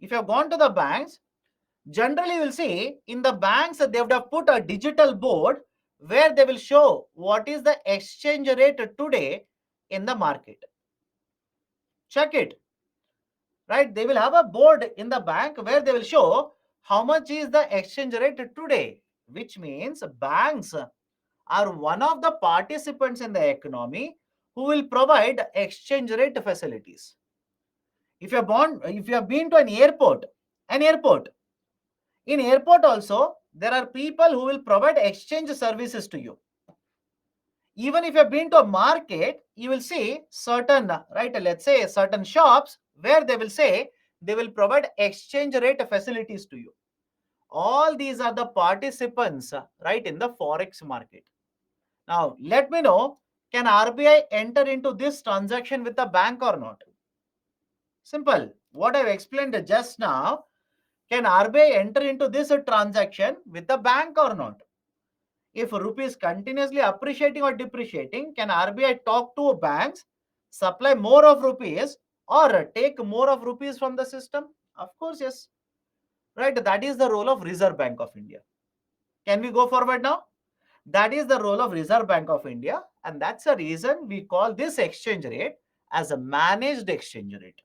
If you have gone to the banks, generally you will see in the banks they would have put a digital board where they will show what is the exchange rate today in the market. Check it. Right? They will have a board in the bank where they will show how much is the exchange rate today, which means banks are one of the participants in the economy who will provide exchange rate facilities. If you have been to an airport, in airport also there are people who will provide exchange services to you. Even if you have been to a market, you will see certain, right, let's say certain shops where they will say they will provide exchange rate facilities to you. All these are the participants, right, in the forex market. Now, let me know, can RBI enter into this transaction with the bank or not? Simple. What I've explained just now, can RBI enter into this transaction with the bank or not? If rupee is continuously appreciating or depreciating, can RBI talk to banks, supply more of rupees or take more of rupees from the system? Of course, yes. Right, that is the role of Reserve Bank of India. Can we go forward now? That is the role of Reserve Bank of India, and that's the reason we call this exchange rate as a managed exchange rate.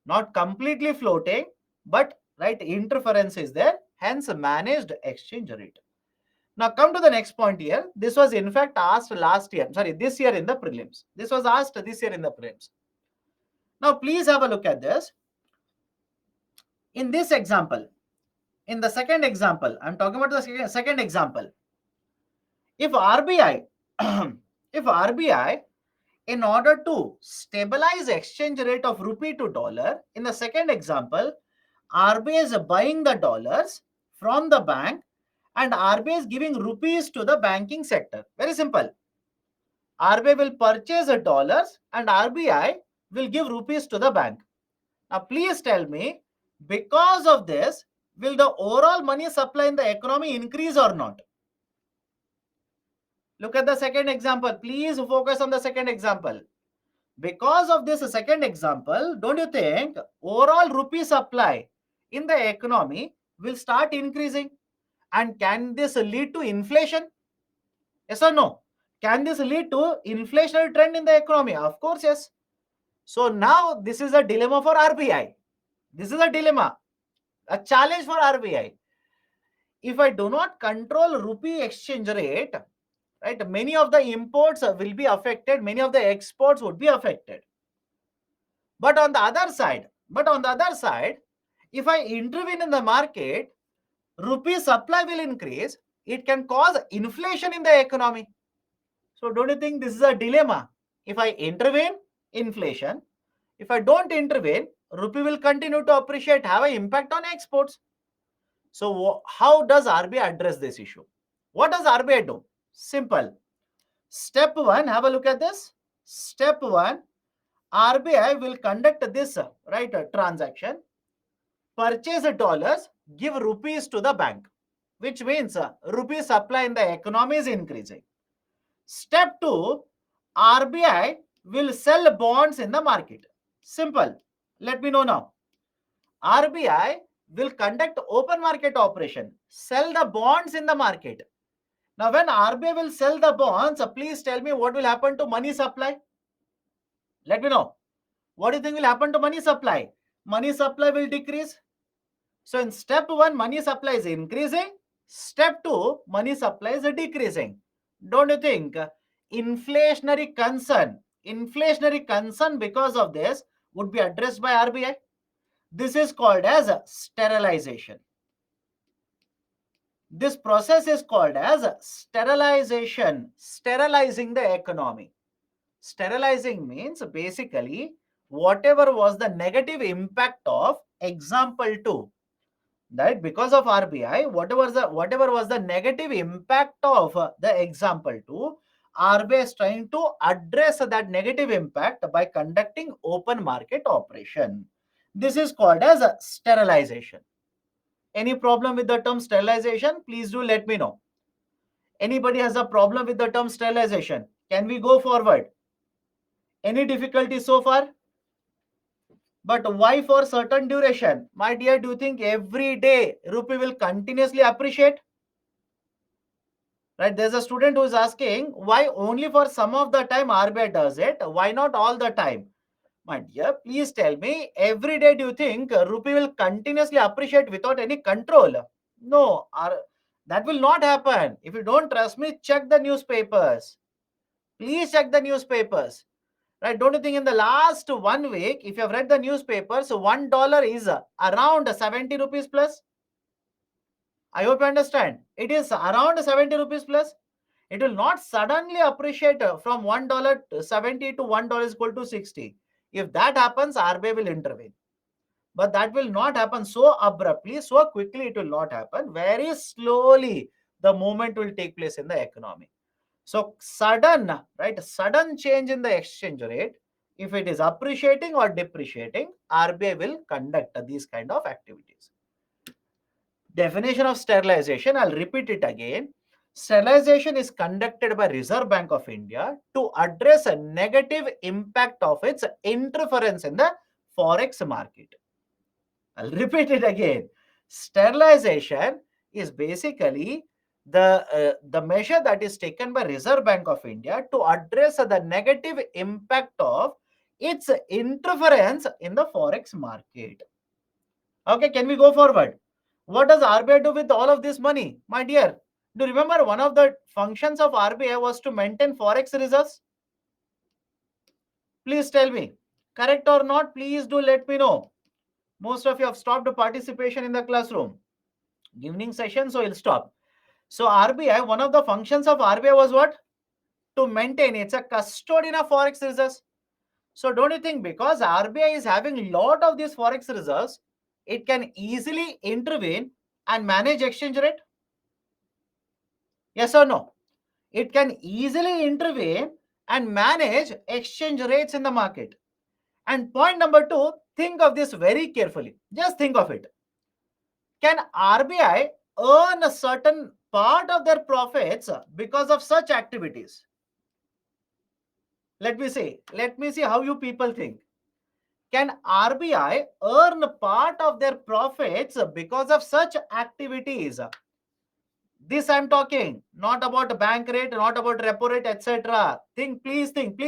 Not completely floating, but right, interference is there, hence managed exchange rate. Now come to the next point here. This was in fact asked this year in the prelims. This was asked this year in the prelims. Now please have a look at this. In this example, in the second example, I'm talking about the second example. If RBI, if RBI, in order to stabilize exchange rate of rupee to dollar, in the second example, RBI is buying the dollars from the bank and RBI is giving rupees to the banking sector. Very simple. RBI will purchase dollars and RBI will give rupees to the bank. Now, please tell me, because of this, will the overall money supply in the economy increase or not? Look at the second example. Please focus on the second example. Because of this second example, don't you think overall rupee supply in the economy will start increasing? And can this lead to inflation? Yes or no? Can this lead to inflationary trend in the economy? Of course, yes. So now this is a dilemma for RBI. This is a dilemma, a challenge for RBI. If I do not control rupee exchange rate, right, many of the imports will be affected, many of the exports would be affected. But on the other side, if I intervene in the market, rupee supply will increase. It can cause inflation in the economy. So don't you think this is a dilemma? If I intervene, inflation. If I don't intervene, rupee will continue to appreciate, have an impact on exports. So how does RBI address this issue? What does RBI do? Simple. Step one, have a look at this. Step one, RBI will conduct this transaction, purchase dollars, give rupees to the bank, which means rupee supply in the economy is increasing. Step two, RBI will sell bonds in the market. Simple. Let me know now. RBI will conduct open market operation, sell the bonds in the market. Now, when RBI will sell the bonds, please tell me what will happen to money supply. Let me know. What do you think will happen to money supply? Money supply will decrease. So, in step one, money supply is increasing. Step two, money supply is decreasing. Don't you think inflationary concern because of this would be addressed by RBI? This is called as sterilization. This process is called as sterilization, sterilizing the economy. Sterilizing means basically whatever was the negative impact of example 2. Right? Because of RBI, whatever was the negative impact of the example two, RBI is trying to address that negative impact by conducting open market operation. This is called as sterilization. Any problem with the term sterilization? Please do let me know. Anybody has a problem with the term sterilization? Can we go forward? Any difficulty so far? But why for certain duration? My dear, do you think every day rupee will continuously appreciate? Right? There's a student who is asking why only for some of the time RBI does it. Why not all the time? My dear, please tell me, every day do you think rupee will continuously appreciate without any control? No, that will not happen. If you don't trust me, check the newspapers. Please check the newspapers. Right? Don't you think in the last 1 week, if you have read the newspapers, $1 is around 70 rupees plus? I hope you understand. It is around 70 rupees plus. It will not suddenly appreciate from $1 to 70 to $1 is equal to 60. If that happens, RBI will intervene. But that will not happen so abruptly, so quickly it will not happen. Very slowly, the movement will take place in the economy. So sudden, right, sudden change in the exchange rate, if it is appreciating or depreciating, RBI will conduct these kind of activities. Definition of sterilization, I'll repeat it again. Sterilization is conducted by Reserve Bank of India to address a negative impact of its interference in the forex market. I'll repeat it again. Sterilization is basically the measure that is taken by Reserve Bank of India to address the negative impact of its interference in the forex market. Okay, can we go forward? What does RBI do with all of this money? My dear, do you remember one of the functions of RBI was to maintain forex reserves? Please tell me, correct or not? Please do let me know. Most of you have stopped participation in the classroom. Evening session, so you'll stop. So RBI, one of the functions of RBI was what? To maintain, it's a custodian of forex reserves. So don't you think because RBI is having a lot of these forex reserves, it can easily intervene and manage exchange rate? Yes or no? It can easily intervene and manage exchange rates in the market. And point number two, think of this very carefully. Just think of it. Can RBI earn a certain part of their profits because of such activities? Let me see how you people think. Can RBI earn part of their profits because of such activities? This I'm talking, not about bank rate, not about repo rate, etc. Please think.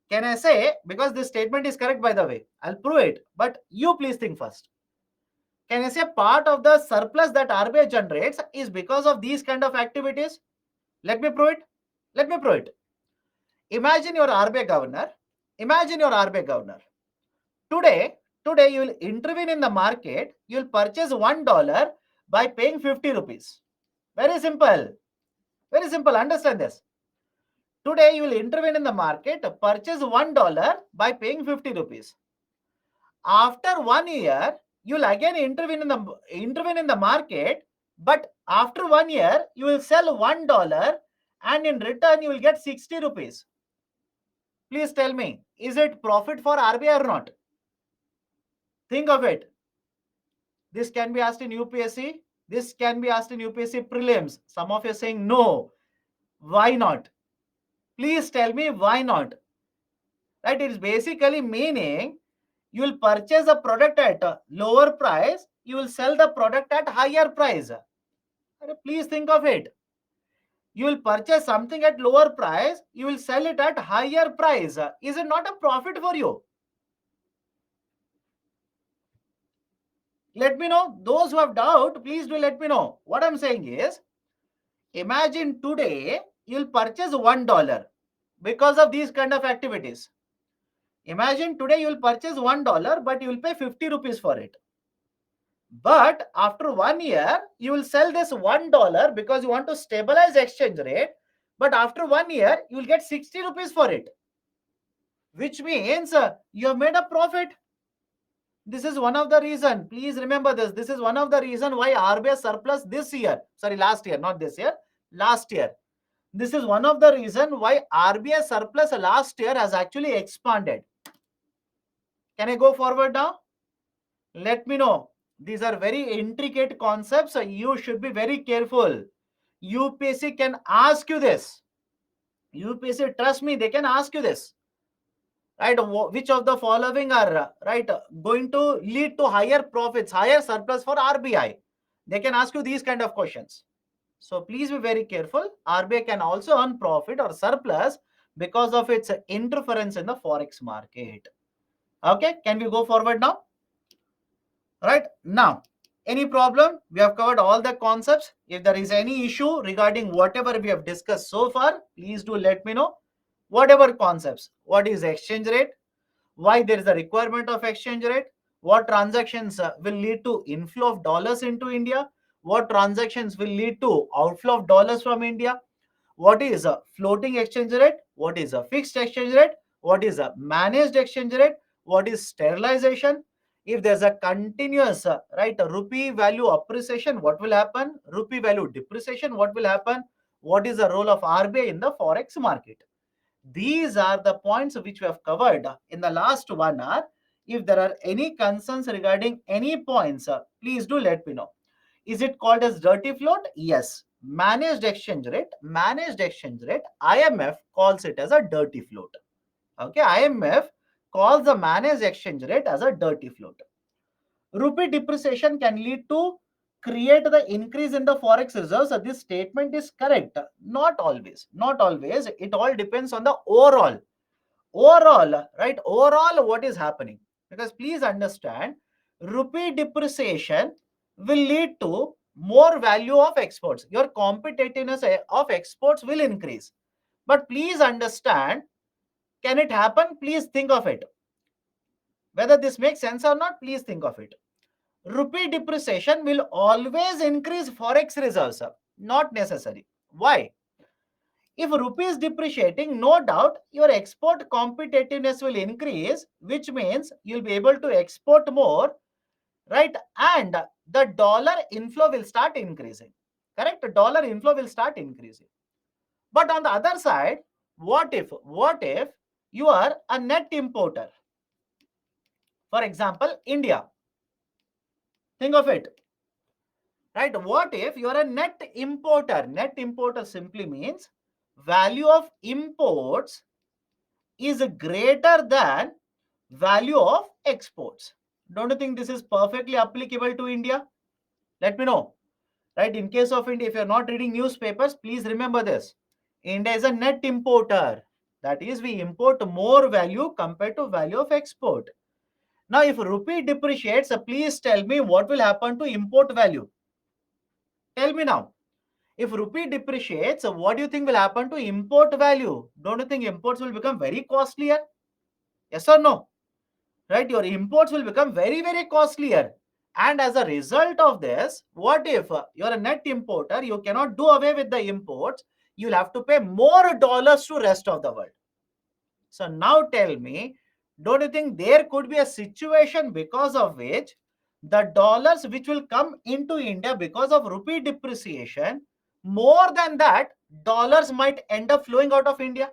Can I say, because this statement is correct by the way, I'll prove it, but you please think first. Can I say part of the surplus that RBI generates is because of these kind of activities? Let me prove it. Imagine your RBI governor. Today you will intervene in the market. You will purchase $1 by paying 50 rupees. Very simple. Understand this. Today you will intervene in the market, purchase $1 by paying 50 rupees. After 1 year, you will again intervene in the market, but after 1 year, you will sell $1 and in return you will get 60 rupees. Please tell me, is it profit for RBI or not? Think of it. This can be asked in UPSC. This can be asked in UPSC prelims. Some of you are saying no. Why not? Please tell me why not. Right? It is basically meaning you will purchase a product at a lower price. You will sell the product at higher price. Please think of it. You will purchase something at lower price. You will sell it at higher price. Is it not a profit for you? Let me know. Those who have doubt, please do let me know. What I'm saying is, imagine today you'll purchase $1 because of these kind of activities. Imagine today you'll purchase $1, but you will pay 50 rupees for it. But after 1 year, you will sell this $1 because you want to stabilize exchange rate. But after 1 year, you will get 60 rupees for it, which means you have made a profit. This is one of the reason. Please remember this. This is one of the reason why RBI surplus this year. Sorry, last year, not this year. Last year. This is one of the reason why RBI surplus last year has actually expanded. Can I go forward now? Let me know. These are very intricate concepts. So you should be very careful. UPSC can ask you this. UPSC, trust me, they can ask you this. Right? Which of the following are right going to lead to higher profits, higher surplus for RBI? They can ask you these kind of questions. So please be very careful. RBI can also earn profit or surplus because of its interference in the forex market. Okay, can we go forward now? Right now, any problem? We have covered all the concepts. If there is any issue regarding whatever we have discussed so far, please do let me know. Whatever concepts, what is exchange rate, why there is a requirement of exchange rate, what transactions will lead to inflow of dollars into India, what transactions will lead to outflow of dollars from India, what is a floating exchange rate, what is a fixed exchange rate, what is a managed exchange rate, what is sterilization, if there's a continuous right rupee value appreciation, what will happen, rupee value depreciation, what will happen, what is the role of RBI in the forex market. These are the points which we have covered in the last 1 hour. If there are any concerns regarding any points, please do let me know. Is it called as dirty float? Yes. Managed exchange rate. Managed exchange rate. IMF calls it as a dirty float. Okay. IMF calls the managed exchange rate as a dirty float. Rupee depreciation can lead to create the increase in the forex reserves. So this statement is correct. Not always. Not always. It all depends on the overall. Right? Overall, what is happening? Because please understand, rupee depreciation will lead to more value of exports. Your competitiveness of exports will increase. But please understand, can it happen? Please think of it. Whether this makes sense or not, please think of it. Rupee depreciation will always increase forex reserves. Not necessary. Why? If rupee is depreciating, no doubt your export competitiveness will increase, which means you'll be able to export more, right? And the dollar inflow will start increasing. Correct? The dollar inflow will start increasing. But on the other side, what if you are a net importer? For example, India. Think of it. Right? What if you are a net importer? Net importer simply means value of imports is greater than value of exports. Don't you think this is perfectly applicable to India? Let me know. Right? In case of India, if you're not reading newspapers, please remember this. India is a net importer. That is, we import more value compared to value of export. Now, if rupee depreciates, please tell me what will happen to import value. Tell me now. If rupee depreciates, what do you think will happen to import value? Don't you think imports will become very costlier? Yes or no? Right? Your imports will become very, very costlier. And as a result of this, what if you're a net importer, you cannot do away with the imports, you'll have to pay more dollars to rest of the world. So now tell me, don't you think there could be a situation because of which the dollars which will come into India because of rupee depreciation, more than that, dollars might end up flowing out of India?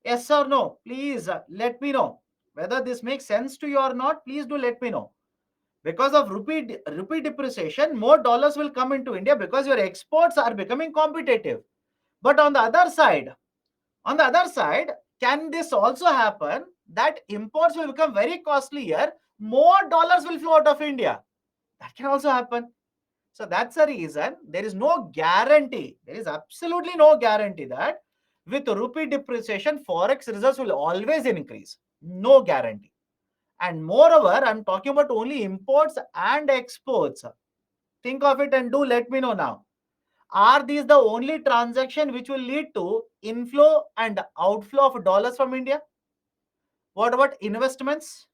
Yes or no? Please let me know. Whether this makes sense to you or not, please do let me know. Because of rupee depreciation, more dollars will come into India because your exports are becoming competitive. But on the other side, can this also happen that imports will become very costly here, more dollars will flow out of India? That can also happen. So that's the reason there is no guarantee. There is absolutely no guarantee that with rupee depreciation, forex reserves will always increase. No guarantee. And moreover, I'm talking about only imports and exports. Think of it and do let me know now. Are these the only transaction which will lead to inflow and outflow of dollars from India? What about investments?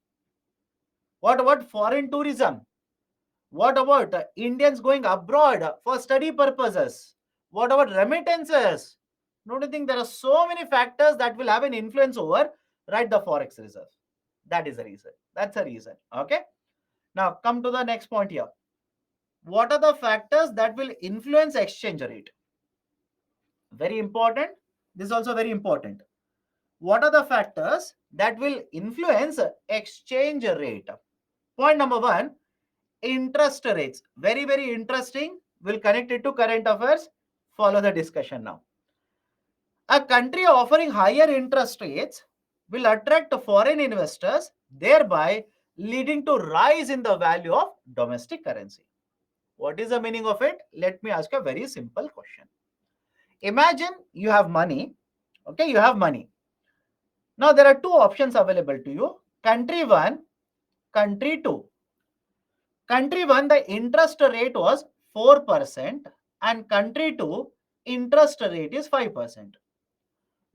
What about foreign tourism? What about Indians going abroad for study purposes? What about remittances? Don't you think there are so many factors that will have an influence over, right, the forex reserve? That is the reason. That's the reason. Okay. Now come to the next point here. What are the factors that will influence exchange rate? Very important. This is also very important. What are the factors that will influence exchange rate? Point number one, interest rates. Very, very interesting. We'll connect it to current affairs. Follow the discussion now. A country offering higher interest rates will attract foreign investors, thereby leading to rise in the value of domestic currency. What is the meaning of it? Let me ask a very simple question. Imagine you have money. Okay, you have money. Now there are two options available to you. Country 1, country 2. Country 1, the interest rate was 4% and country 2, interest rate is 5%.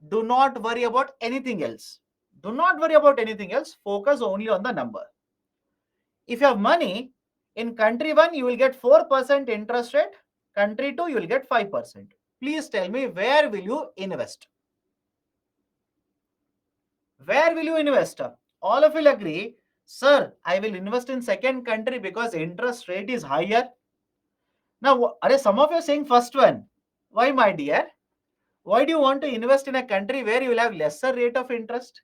Do not worry about anything else. Do not worry about anything else. Focus only on the number. If you have money, in country 1, you will get 4% interest rate. Country 2, you will get 5%. Please tell me, where will you invest? Where will you invest? All of you will agree, sir, I will invest in second country because interest rate is higher. Now, some of you are saying first one. Why, my dear? Why do you want to invest in a country where you will have lesser rate of interest?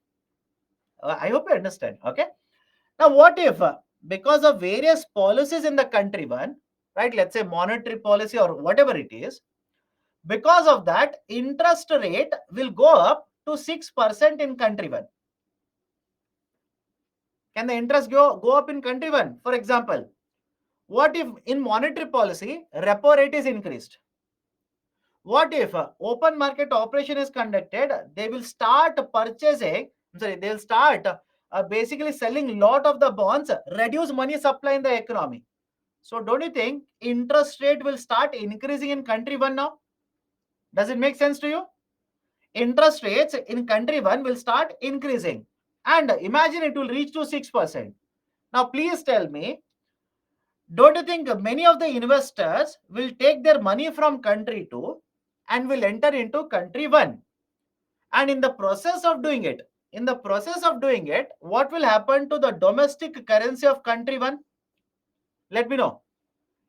I hope you understand. Okay. Now, what if because of various policies in the country one, right? Let's say monetary policy or whatever it is, because of that, interest rate will go up to 6% in country one. Can the interest go up in country one? For example, what if in monetary policy, repo rate is increased? What if open market operation is conducted? They will start purchasing, they will start basically selling lot of the bonds, reduce money supply in the economy. So don't you think interest rate will start increasing in country one now? Does it make sense to you? Interest rates in country one will start increasing. And imagine it will reach to 6%. Now please tell me, don't you think many of the investors will take their money from country 2 and will enter into country 1? And in the process of doing it, what will happen to the domestic currency of country 1? Let me know.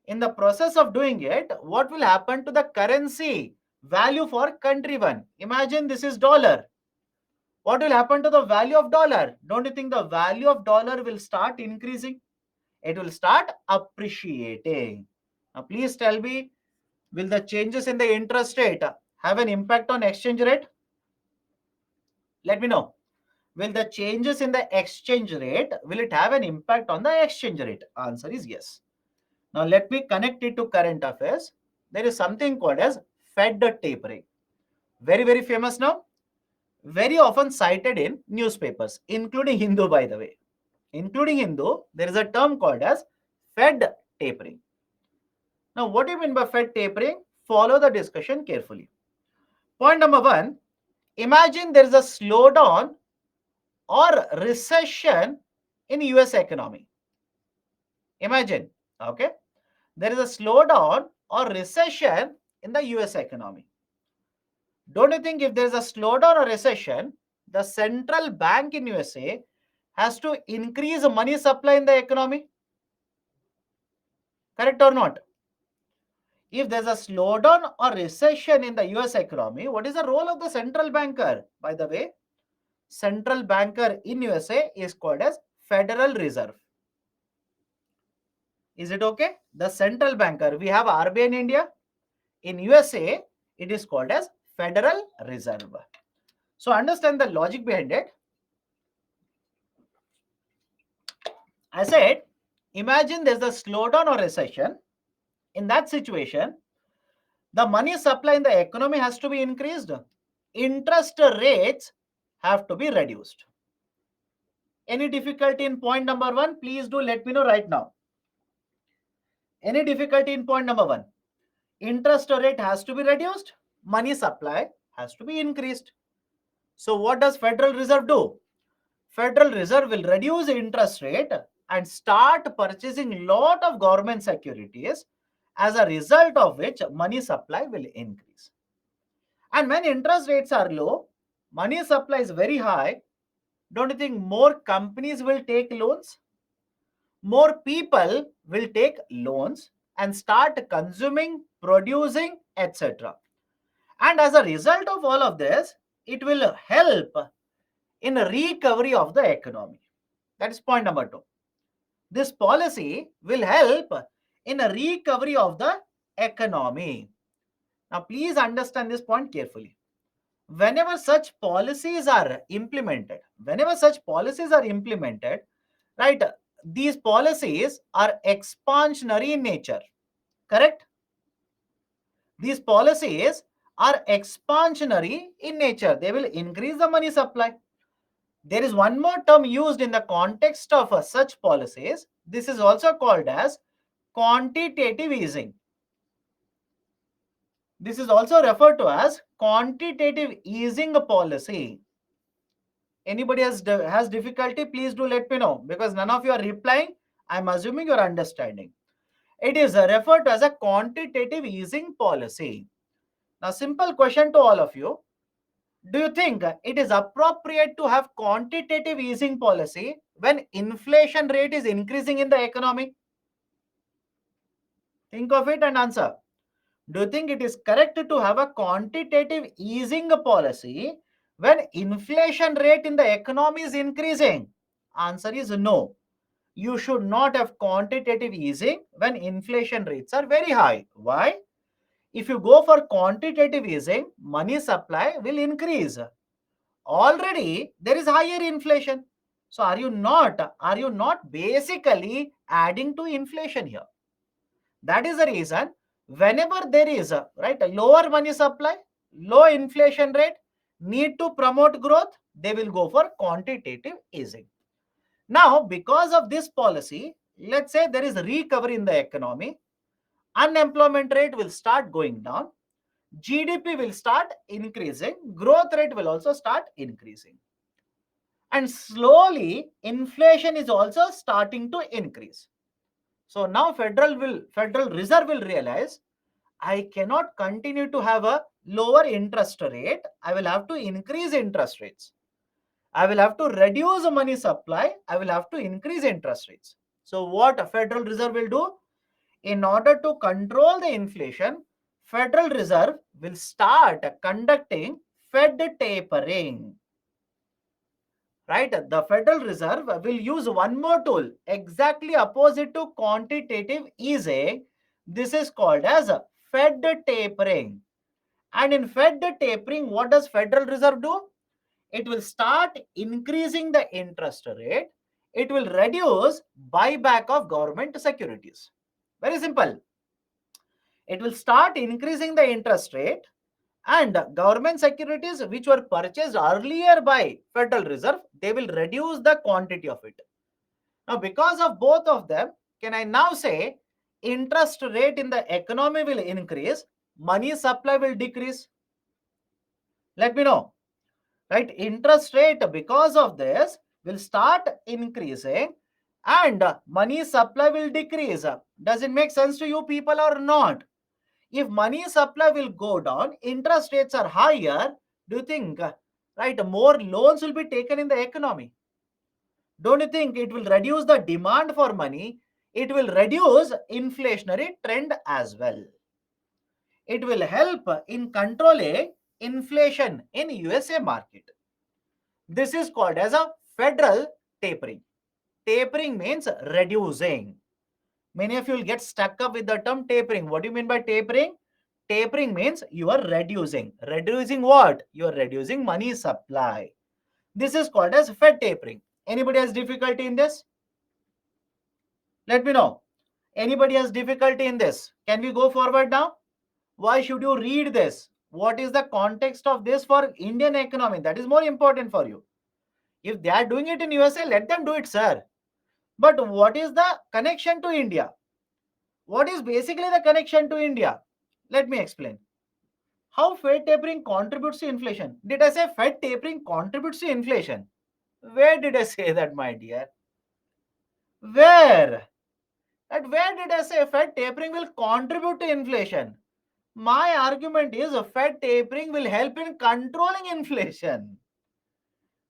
In the process of doing it, what will happen to the currency value for country 1? Imagine this is dollar. What will happen to the value of dollar? Don't you think the value of dollar will start increasing? It will start appreciating. Now, please tell me, will the changes in the interest rate have an impact on exchange rate? Let me know. Will the changes in the exchange rate, will it have an impact on the exchange rate? Answer is yes. Now, let me connect it to current affairs. There is something called as Fed tapering. Very, very famous now. Very often cited in newspapers, including Hindu, by the way. Including Hindu, there is a term called as Fed tapering. Now, what do you mean by Fed tapering? Follow the discussion carefully. Point number one, imagine there is a slowdown or recession in US economy. Imagine, okay, there is a slowdown or recession in the US economy. Don't you think if there is a slowdown or recession, the central bank in USA has to increase money supply in the economy? Correct or not? If there's a slowdown or recession in the US economy, what is the role of the central banker? By the way, central banker in USA is called as Federal Reserve. Is it okay? The central banker, we have RBI in India. In USA, it is called as Federal Reserve. So understand the logic behind it. I said, imagine there's a slowdown or recession. In that situation, the money supply in the economy has to be increased. Interest rates have to be reduced. Any difficulty in point number one? Please do let me know right now. Any difficulty in point number one? Interest rate has to be reduced. Money supply has to be increased. So what does Federal Reserve do? Federal Reserve will reduce interest rate and start purchasing lot of government securities, as a result of which money supply will increase. And when interest rates are low, money supply is very high, Don't you think more companies will take loans? More people will take loans and start consuming, producing, etc. And as a result of all of this, it will help in a recovery of the economy. That is point number two. This policy will help in a recovery of the economy. Now, please understand this point carefully. Whenever such policies are implemented, right, these policies are expansionary in nature. Correct? These policies are expansionary in nature. They will increase the money supply. There is one more term used in the context of such policies. This is also called as quantitative easing. This is also referred to as quantitative easing policy. Anybody has difficulty, please do let me know, because none of you are replying. I'm assuming you're understanding. It is referred to as a quantitative easing policy. Now, simple question to all of you. Do you think it is appropriate to have quantitative easing policy when inflation rate is increasing in the economy? Think of it and answer. Do you think it is correct to have a quantitative easing policy when inflation rate in the economy is increasing? Answer is no. You should not have quantitative easing when inflation rates are very high. Why? If you go for quantitative easing, money supply will increase. Already there is higher inflation. So are you not basically adding to inflation here? That is the reason whenever there is a lower money supply, low inflation rate, need to promote growth, they will go for quantitative easing. Now, because of this policy, let's say there is a recovery in the economy, unemployment rate will start going down, GDP will start increasing, growth rate will also start increasing. And slowly inflation is also starting to increase. So now Federal Reserve will realize I cannot continue to have a lower interest rate. I will have to increase interest rates. I will have to reduce money supply. I will have to increase interest rates. So what Federal Reserve will do? In order to control the inflation, Federal Reserve will start conducting Fed tapering. Right? The Federal Reserve will use one more tool, exactly opposite to quantitative easing. This is called as Fed tapering. And in Fed tapering, what does Federal Reserve do? It will start increasing the interest rate. It will reduce buyback of government securities. Very simple. It will start increasing the interest rate, and government securities which were purchased earlier by Federal Reserve, they will reduce the quantity of it. Now, because of both of them, can I now say interest rate in the economy will increase, money supply will decrease? Let me know. Right? Interest rate because of this will start increasing and money supply will decrease. Does it make sense to you people or not? If money supply will go down, interest rates are higher, do you think more loans will be taken in the economy? Don't you think it will reduce the demand for money? It will reduce inflationary trend as well. It will help in controlling inflation in USA market. This is called as a federal tapering. Tapering means reducing. Many of you will get stuck up with the term tapering. What do you mean by tapering? Tapering means you are reducing. Reducing what? You are reducing money supply. This is called as Fed tapering. Anybody has difficulty in this? Let me know. Anybody has difficulty in this? Can we go forward now? Why should you read this? What is the context of this for Indian economy? That is more important for you. If they are doing it in USA, let them do it, sir. But what is the connection to India? What is basically the connection to India? Let me explain. How Fed tapering contributes to inflation? Did I say Fed tapering contributes to inflation? Where did I say that, my dear? Where? Where did I say Fed tapering will contribute to inflation? My argument is Fed tapering will help in controlling inflation.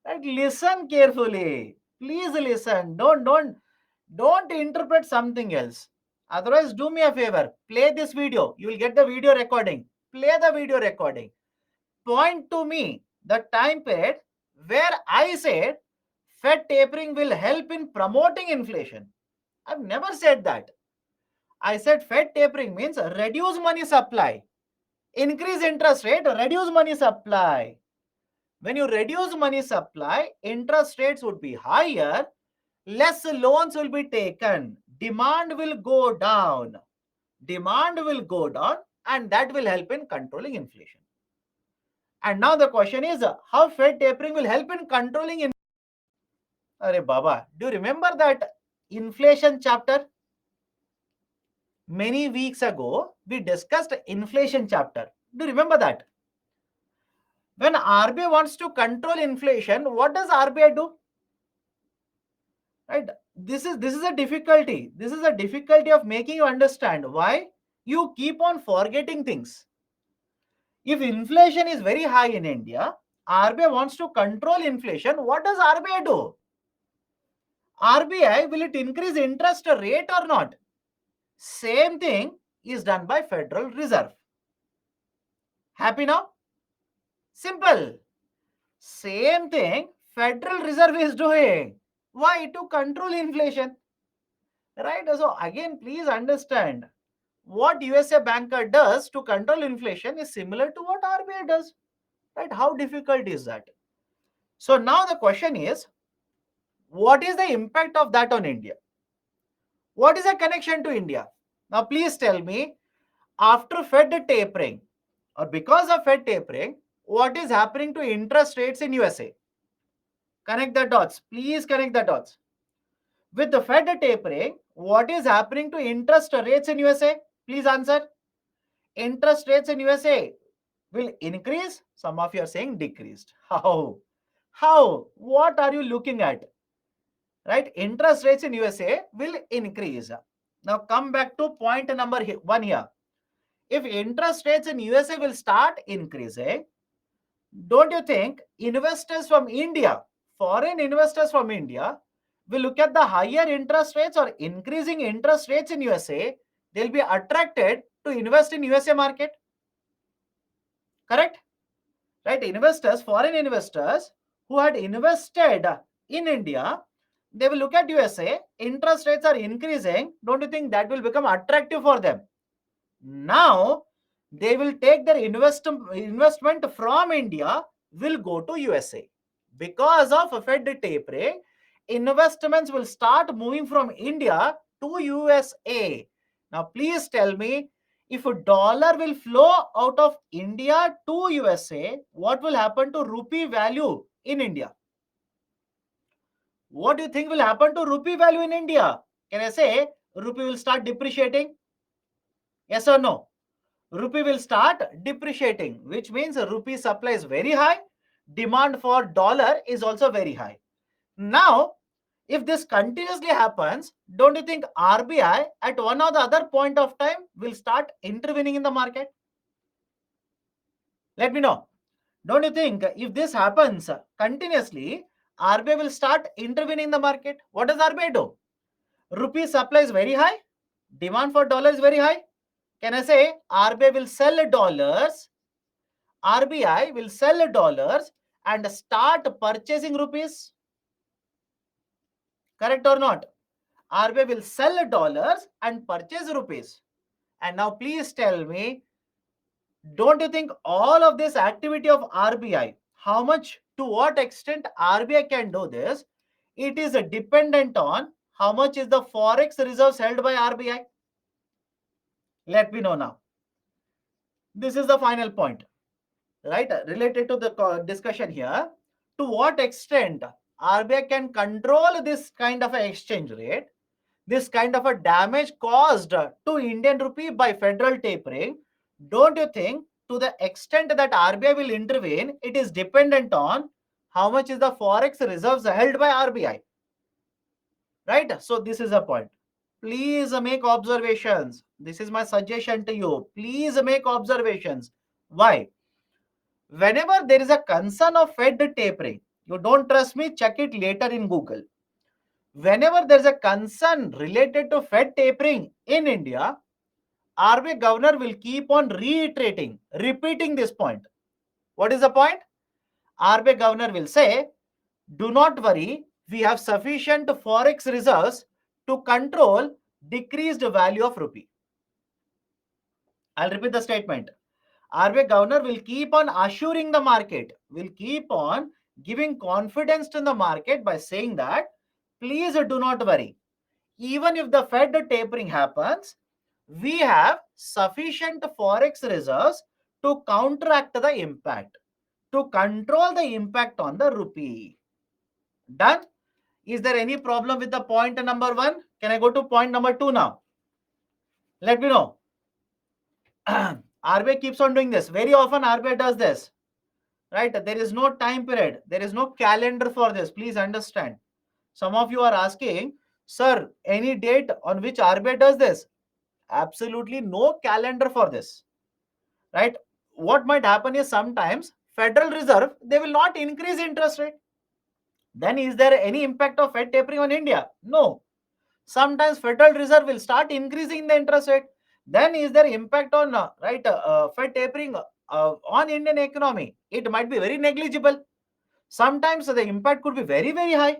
Right? Listen carefully. Please listen. Don't interpret something else. Otherwise, do me a favor. Play this video. You will get the video recording. Play the video recording. Point to me the time period where I said Fed tapering will help in promoting inflation. I've never said that. I said Fed tapering means reduce money supply, increase interest rate, reduce money supply. When you reduce money supply, interest rates would be higher, less loans will be taken, demand will go down. Demand will go down, and that will help in controlling inflation. And now the question is how Fed tapering will help in controlling inflation. Arey Baba, do you remember that inflation chapter? Many weeks ago, we discussed inflation chapter. Do you remember that? When RBI wants to control inflation, what does RBI do? Right? This is a difficulty. This is a difficulty of making you understand why you keep on forgetting things. If inflation is very high in India, RBI wants to control inflation. What does RBI do? RBI, will it increase interest rate or not? Same thing is done by Federal Reserve. Happy now? Simple. Same thing Federal Reserve is doing. Why? To control inflation. Right? So again, please understand what USA banker does to control inflation is similar to what RBI does. Right? How difficult is that? So now the question is, what is the impact of that on India? What is the connection to India? Now please tell me, after Fed tapering or because of Fed tapering, what is happening to interest rates in USA? Connect the dots. Please connect the dots. With the Fed tapering, what is happening to interest rates in USA? Please answer. Interest rates in USA will increase. Some of you are saying decreased. How? How? What are you looking at? Right? Interest rates in USA will increase. Now come back to point number one here. If interest rates in USA will start increasing, don't you think investors from India, foreign investors from India, will look at the higher interest rates or increasing interest rates in USA? They'll be attracted to invest in USA market. Correct? Right? Investors, foreign investors who had invested in India, they will look at USA, interest rates are increasing. Don't you think that will become attractive for them? Now, they will take their investment from India, will go to USA. Because of Fed tapering, investments will start moving from India to USA. Now, please tell me, if a dollar will flow out of India to USA, what will happen to rupee value in India? What do you think will happen to rupee value in India? Can I say rupee will start depreciating? Yes or no? Rupee will start depreciating, which means rupee supply is very high, demand for dollar is also very high. Now, if this continuously happens, don't you think RBI at one or the other point of time will start intervening in the market? Let me know. Don't you think if this happens continuously, RBI will start intervening in the market? What does RBI do? Rupee supply is very high, demand for dollar is very high. Can I say RBI will sell dollars? RBI will sell dollars and start purchasing rupees. Correct or not? RBI will sell dollars and purchase rupees. And now please tell me, don't you think all of this activity of RBI, how much, to what extent RBI can do this, it is dependent on how much is the forex reserves held by RBI? Let me know now. This is the final point, right? Related to the discussion here, to what extent RBI can control this kind of an exchange rate, this kind of a damage caused to Indian rupee by federal tapering, don't you think to the extent that RBI will intervene, it is dependent on how much is the forex reserves held by RBI? Right? So this is a point. Please make observations. This is my suggestion to you. Please make observations. Why? Whenever there is a concern of Fed tapering, You don't trust me? Check it later in Google. Whenever there's a concern related to Fed tapering in India, RBI governor will keep on repeating this point. What is the point? RBI governor will say, do not worry, we have sufficient forex reserves to control decreased value of rupee. I'll repeat the statement. RBI governor will keep on assuring the market, will keep on giving confidence to the market by saying that, please do not worry. Even if the Fed tapering happens, we have sufficient forex reserves to counteract the impact, to control the impact on the rupee. Done? Is there any problem with the point number 1? Can I go to point number 2 now? Let me know. RBI keeps on doing this. Very often RBI does this. Right? There is no time period. There is no calendar for this. Please understand. Some of you are asking, sir, any date on which RBI does this? Absolutely no calendar for this. Right? What might happen is sometimes Federal Reserve, they will not increase interest rate. Then is there any impact of Fed tapering on India? No. Sometimes Federal Reserve will start increasing the interest rate. Then is there impact on Fed tapering on Indian economy? It might be very negligible. Sometimes the impact could be very, very high.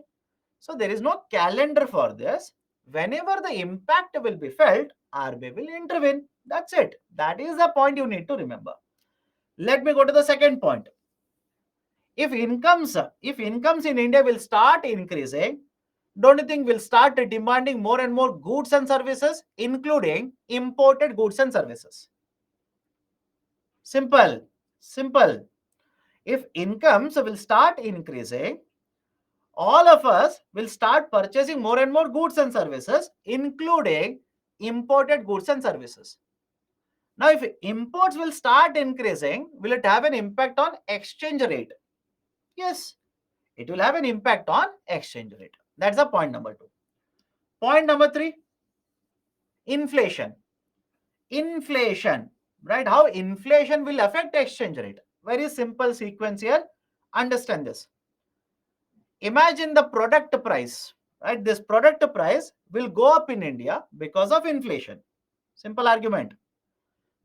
So there is no calendar for this. Whenever the impact will be felt, RBI will intervene. That's it. That is the point you need to remember. Let me go to the second point. If incomes in India will start increasing, don't you think we'll start demanding more and more goods and services, including imported goods and services? Simple. If incomes will start increasing, all of us will start purchasing more and more goods and services, including imported goods and services. Now, if imports will start increasing, will it have an impact on exchange rate? Yes, it will have an impact on exchange rate. That's the point number 2. Point number 3, inflation. Inflation, right? How inflation will affect exchange rate? Very simple sequence here. Understand this. Imagine the product price, right? This product price will go up in India because of inflation. Simple argument.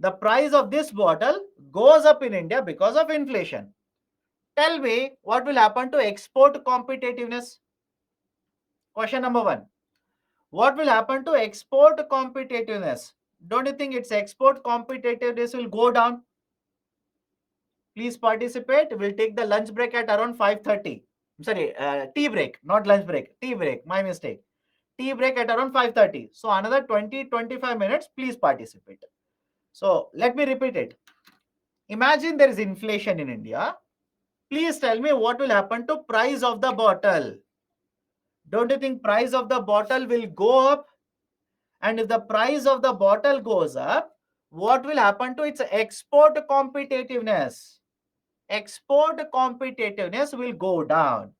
The price of this bottle goes up in India because of inflation. Tell me what will happen to export competitiveness? Question number 1. What will happen to export competitiveness? Don't you think its export competitiveness will go down? Please participate. We'll take the lunch break at around 5:30. Sorry, tea break, not lunch break. Tea break, my mistake. Tea break at around 5:30. So another 20-25 minutes, please participate. So let me repeat it. Imagine there is inflation in India. Please tell me what will happen to price of the bottle. Don't you think price of the bottle will go up? And if the price of the bottle goes up, what will happen to its export competitiveness? Export competitiveness will go down.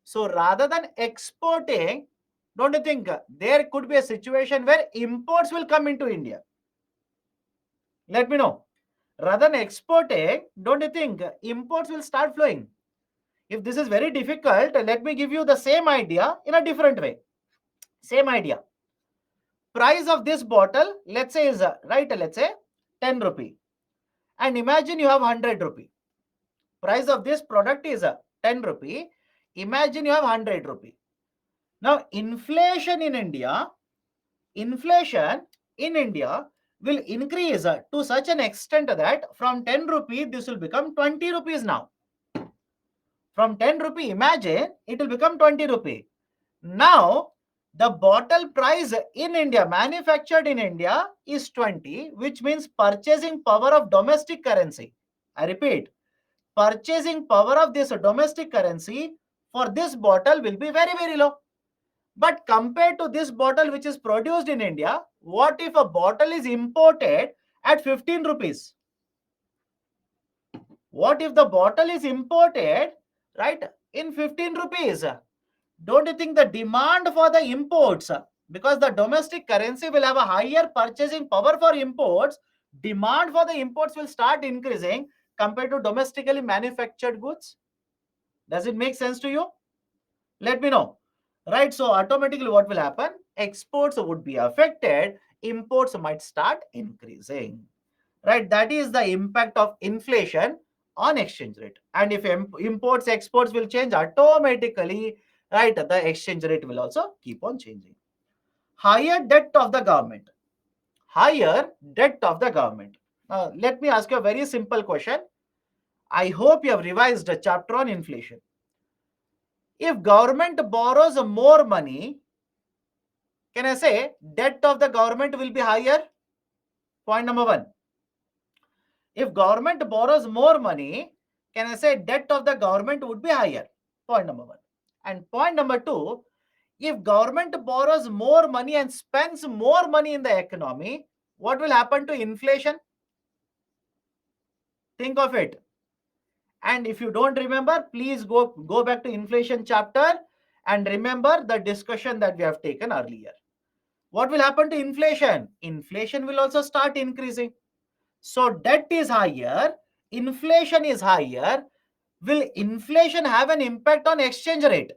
So rather than exporting, don't you think there could be a situation where imports will come into India? Let me know. Rather than exporting, don't you think imports will start flowing? If this is very difficult, let me give you the same idea in a different way. Same idea. Price of this bottle, let's say is, let's say 10 rupee. And imagine you have 100 rupee. Price of this product is 10 rupee. Imagine you have 100 rupee. Now, inflation in India will increase to such an extent that from 10 rupee, this will become 20 rupees now. From 10 rupee, imagine it will become 20 rupee. Now, the bottle price in India, manufactured in India, is 20, which means purchasing power of domestic currency. I repeat, purchasing power of this domestic currency for this bottle will be very, very low. But compared to this bottle which is produced in India, what if a bottle is imported at 15 rupees? What if the bottle is imported, right, in 15 rupees? Don't you think the demand for the imports, because the domestic currency will have a higher purchasing power for imports, demand for the imports will start increasing compared to domestically manufactured goods? Does it make sense to you? Let me know. Right, so automatically what will happen? Exports would be affected, imports might start increasing. Right, that is the impact of inflation on exchange rate. And if imports, exports will change automatically, right, the exchange rate will also keep on changing. Higher debt of the government. Higher debt of the government. Now, let me ask you a very simple question. I hope you have revised a chapter on inflation. If government borrows more money, can I say debt of the government will be higher? Point number one. If government borrows more money, can I say debt of the government would be higher? Point number one. And point number two, if government borrows more money and spends more money in the economy, what will happen to inflation? Think of it. And if you don't remember, please go back to inflation chapter and remember the discussion that we have taken earlier. What will happen to inflation? Inflation will also start increasing. So debt is higher, inflation is higher. Will inflation have an impact on exchange rate?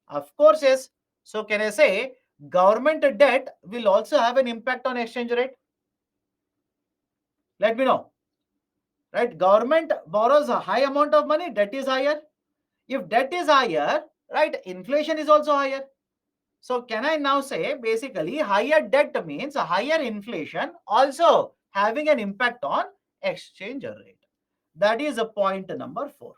Of course, yes. So can I say government debt will also have an impact on exchange rate? Let me know. Right? Government borrows a high amount of money, debt is higher. If debt is higher, right, inflation is also higher. So can I now say basically higher debt means a higher inflation also having an impact on exchange rate. That is a point number 4.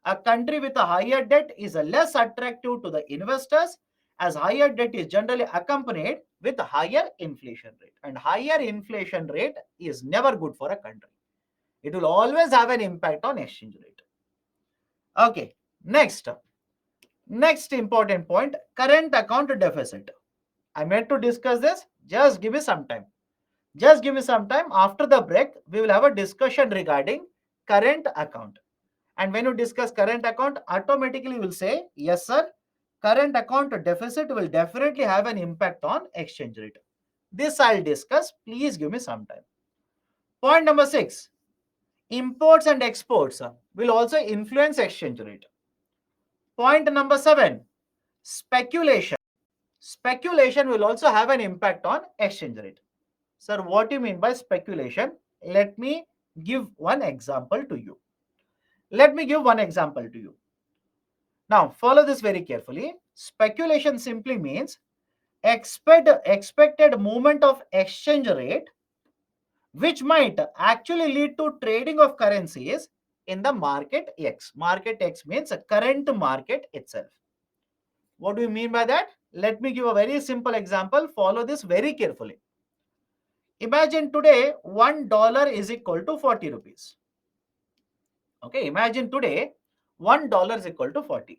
A country with a higher debt is less attractive to the investors as higher debt is generally accompanied with a higher inflation rate. And higher inflation rate is never good for a country. It will always have an impact on exchange rate. Okay, next important point, current account deficit. I meant to discuss this. Just give me some time. Just give me some time. After the break, we will have a discussion regarding current account. And when you discuss current account, automatically you will say, yes, sir, current account deficit will definitely have an impact on exchange rate. This I'll discuss. Please give me some time. Point number 6, imports and exports will also influence exchange rate. Point number 7, speculation. Speculation will also have an impact on exchange rate. Sir, what do you mean by speculation? Let me give one example to you. Let me give one example to you. Now, follow this very carefully. Speculation simply means expected movement of exchange rate, which might actually lead to trading of currencies in the market X. Market X means a current market itself. What do you mean by that? Let me give a very simple example. Follow this very carefully. Imagine today $1 is equal to 40 rupees. Okay, imagine today $1 is equal to 40.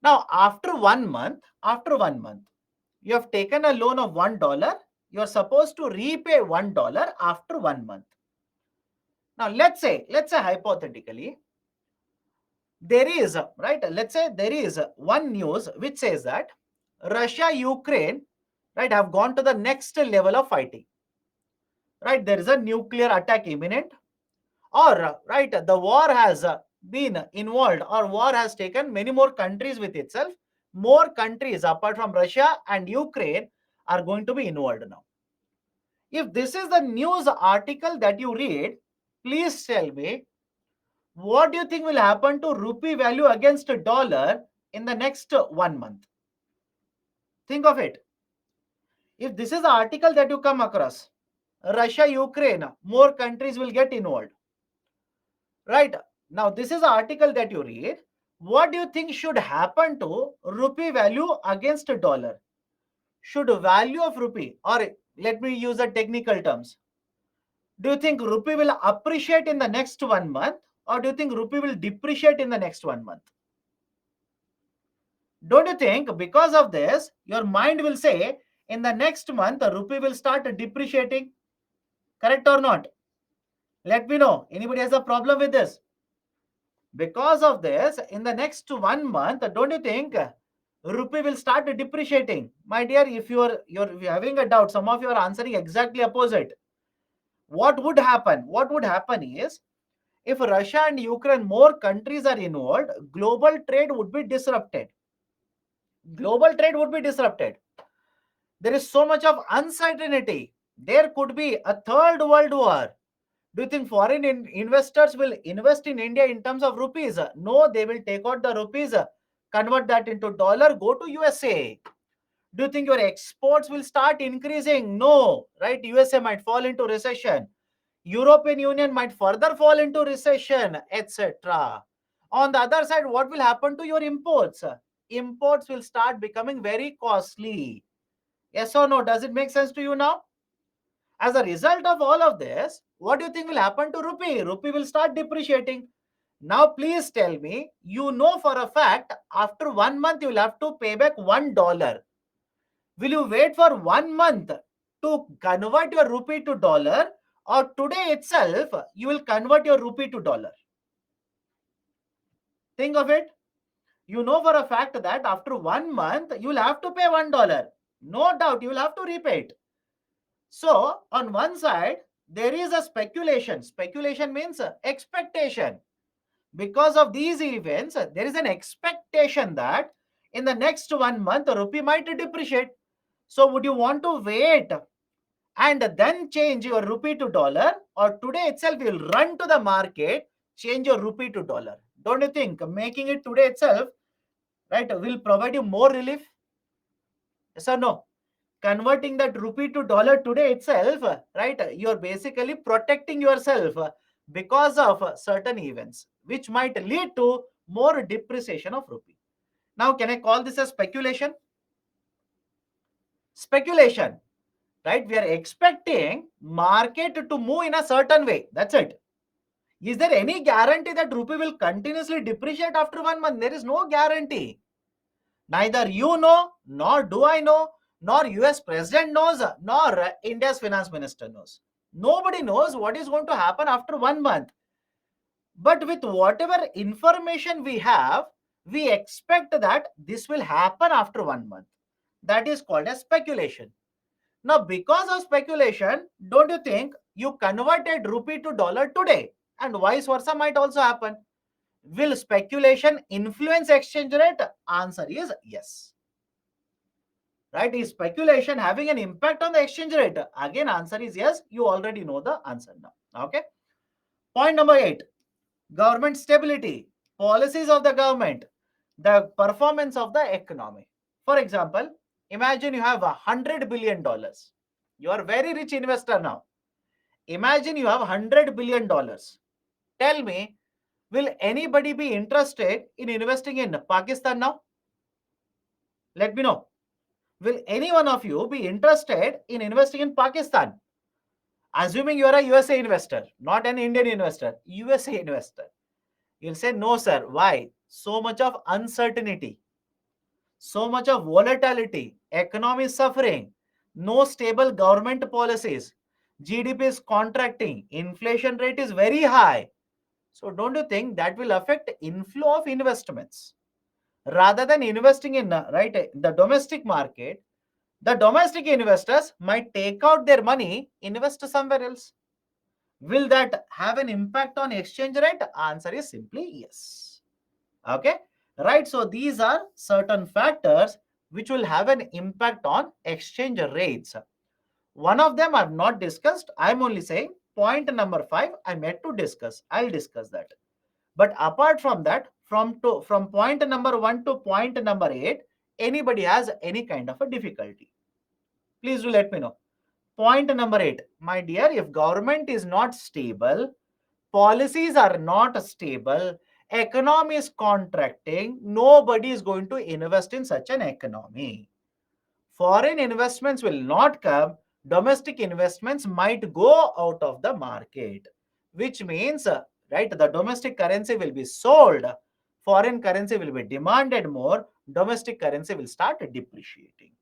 Now, after 1 month, you have taken a loan of $1. You are supposed to repay $1 after 1 month. Now, let's say hypothetically, there is, right, let's say there is one news which says that Russia, Ukraine, right, have gone to the next level of fighting. Right, there is a nuclear attack imminent, or right, the war has been involved, or war has taken many more countries with itself. More countries apart from Russia and Ukraine are going to be involved now. If this is the news article that you read, please tell me, what do you think will happen to rupee value against a dollar in the next 1 month? Think of it. If this is the article that you come across, Russia, Ukraine, more countries will get involved. Right. Now, this is the article that you read. What do you think should happen to rupee value against a dollar? Should value of rupee, or let me use the technical terms. Do you think rupee will appreciate in the next 1 month, or do you think rupee will depreciate in the next 1 month? Don't you think because of this, your mind will say in the next month, the rupee will start depreciating? Correct or not? Let me know. Anybody has a problem with this? Because of this, in the next 1 month, don't you think rupee will start depreciating? My dear, if you're having a doubt, some of you are answering exactly opposite. What would happen? What would happen is, If Russia and Ukraine, more countries are involved, global trade would be disrupted. Global trade would be disrupted. There is so much of uncertainty. There could be a third world war. Do you think foreign investors will invest in India in terms of rupees? No, they will take out the rupees, convert that into dollar, go to USA. Do you think your exports will start increasing? No, right? USA might fall into recession. European Union might further fall into recession, etc. On the other side, what will happen to your imports? Imports will start becoming very costly. Yes or no? Does it make sense to you now? As a result of all of this, what do you think will happen to rupee? Rupee will start depreciating. Now, please tell me, you know for a fact, after 1 month, you will have to pay back $1. Will you wait for 1 month to convert your rupee to dollar, or today itself you will convert your rupee to dollar? Think of it. You know for a fact that after 1 month you will have to pay $1. No doubt you will have to repay it. So on one side there is a speculation. Speculation means expectation. Because of these events, there is an expectation that in the next 1 month the rupee might depreciate. So would you want to wait and then change your rupee to dollar, or today itself you'll run to the market, change your rupee to dollar? Don't you think making it today itself, right, will provide you more relief? Yes or no? Converting that rupee to dollar today itself, right, you're basically protecting yourself because of certain events which might lead to more depreciation of rupee. Now, can I call this a speculation? Speculation, right? We are expecting market to move in a certain way. That's it. Is there any guarantee that rupee will continuously depreciate after 1 month? There is no guarantee. Neither you know, nor do I know, nor US President knows, nor India's finance minister knows. Nobody knows what is going to happen after 1 month. But with whatever information we have, we expect that this will happen after 1 month. That is called as speculation. Now, because of speculation, don't you think you converted rupee to dollar today? And vice versa might also happen. Will speculation influence exchange rate? Answer is yes. Right? Is speculation having an impact on the exchange rate? Again, answer is yes. You already know the answer now. Okay. Point number 8. Government stability. Policies of the government. The performance of the economy. For example, imagine you have $100 billion. You are a very rich investor now. Imagine you have $100 billion. Tell me, will anybody be interested in investing in Pakistan now? Let me know. Will any one of you be interested in investing in Pakistan? Assuming you are a USA investor, not an Indian investor, USA investor. You'll say, no, sir. Why? So much of uncertainty, so much of volatility, economy is suffering, no stable government policies, GDP is contracting, inflation rate is very high. So don't you think that will affect inflow of investments? Rather than investing in the domestic market, the domestic investors might take out their money, invest somewhere else. Will that have an impact on exchange rate? Answer is simply yes. Okay, right? So these are certain factors which will have an impact on exchange rates. One of them I've not discussed. I'm only saying point number 5 I'm yet to discuss. I'll discuss that. But apart from that, from point number 1 to point number 8, anybody has any kind of a difficulty, please do let me know. Point number 8, my dear, if government is not stable, policies are not stable, economy is contracting, nobody is going to invest in such an economy. Foreign investments will not come, domestic investments might go out of the market, which means, right, the domestic currency will be sold, foreign currency will be demanded more, domestic currency will start depreciating.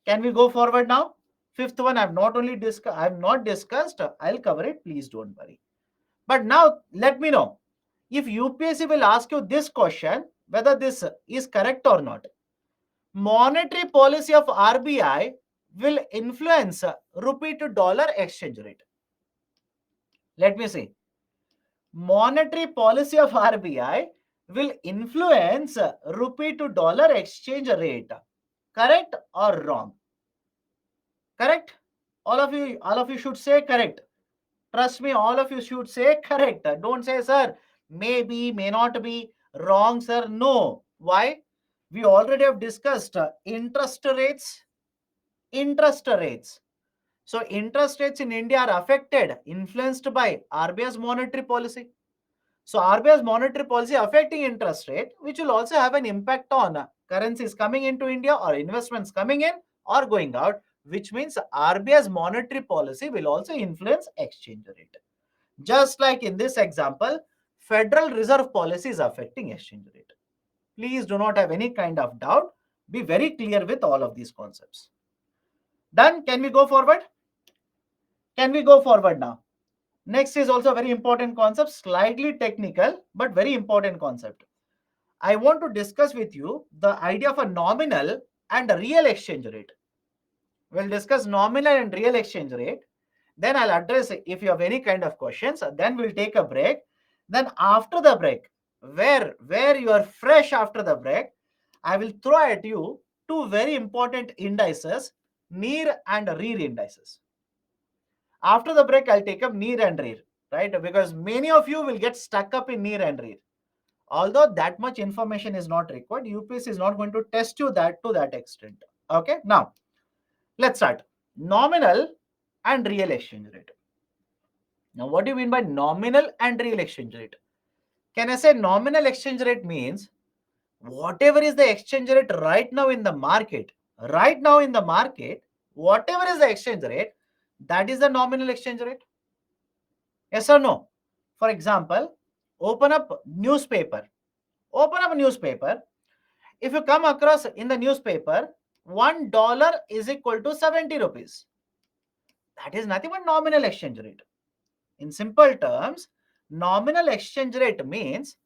Can we go forward now? Fifth one, I've not discussed. I'll cover it. Please don't worry. But now let me know if UPSC will ask you this question, whether this is correct or not. Monetary policy of RBI will influence rupee to dollar exchange rate. Let me see. monetary policy of RBI will influence rupee to dollar exchange rate. Correct or wrong? Correct? All of you should say correct. Trust me, all of you should say correct. Don't say, sir, maybe, may not be. Wrong, sir. No. Why? We already have discussed interest rates. Interest rates. So interest rates in India are affected, influenced by RBI's monetary policy. So RBI's monetary policy affecting interest rate, which will also have an impact on currencies coming into India or investments coming in or going out, which means RBI's monetary policy will also influence exchange rate. Just like in this example, Federal Reserve policy is affecting exchange rate. Please do not have any kind of doubt. Be very clear with all of these concepts. Done? Can we go forward? Can we go forward now? Next is also a very important concept, slightly technical, but very important concept. I want to discuss with you the idea of a nominal and a real exchange rate. We'll discuss nominal and real exchange rate. Then I'll address if you have any kind of questions. Then we'll take a break. Then after the break, where you are fresh after the break, I will throw at you two very important indices, near and rear indices. After the break, I'll take up near and rear, right? Because many of you will get stuck up in near and rear. Although that much information is not required, UPSC is not going to test you that to that extent. Okay, now let's start. Nominal and real exchange rate. Now, what do you mean by nominal and real exchange rate? Can I say nominal exchange rate means whatever is the exchange rate right now in the market, whatever is the exchange rate, that is the nominal exchange rate. Yes or no? For example, open up newspaper. Open up a newspaper. If you come across in the newspaper, $1 is equal to 70 rupees. That is nothing but nominal exchange rate. In simple terms, nominal exchange rate means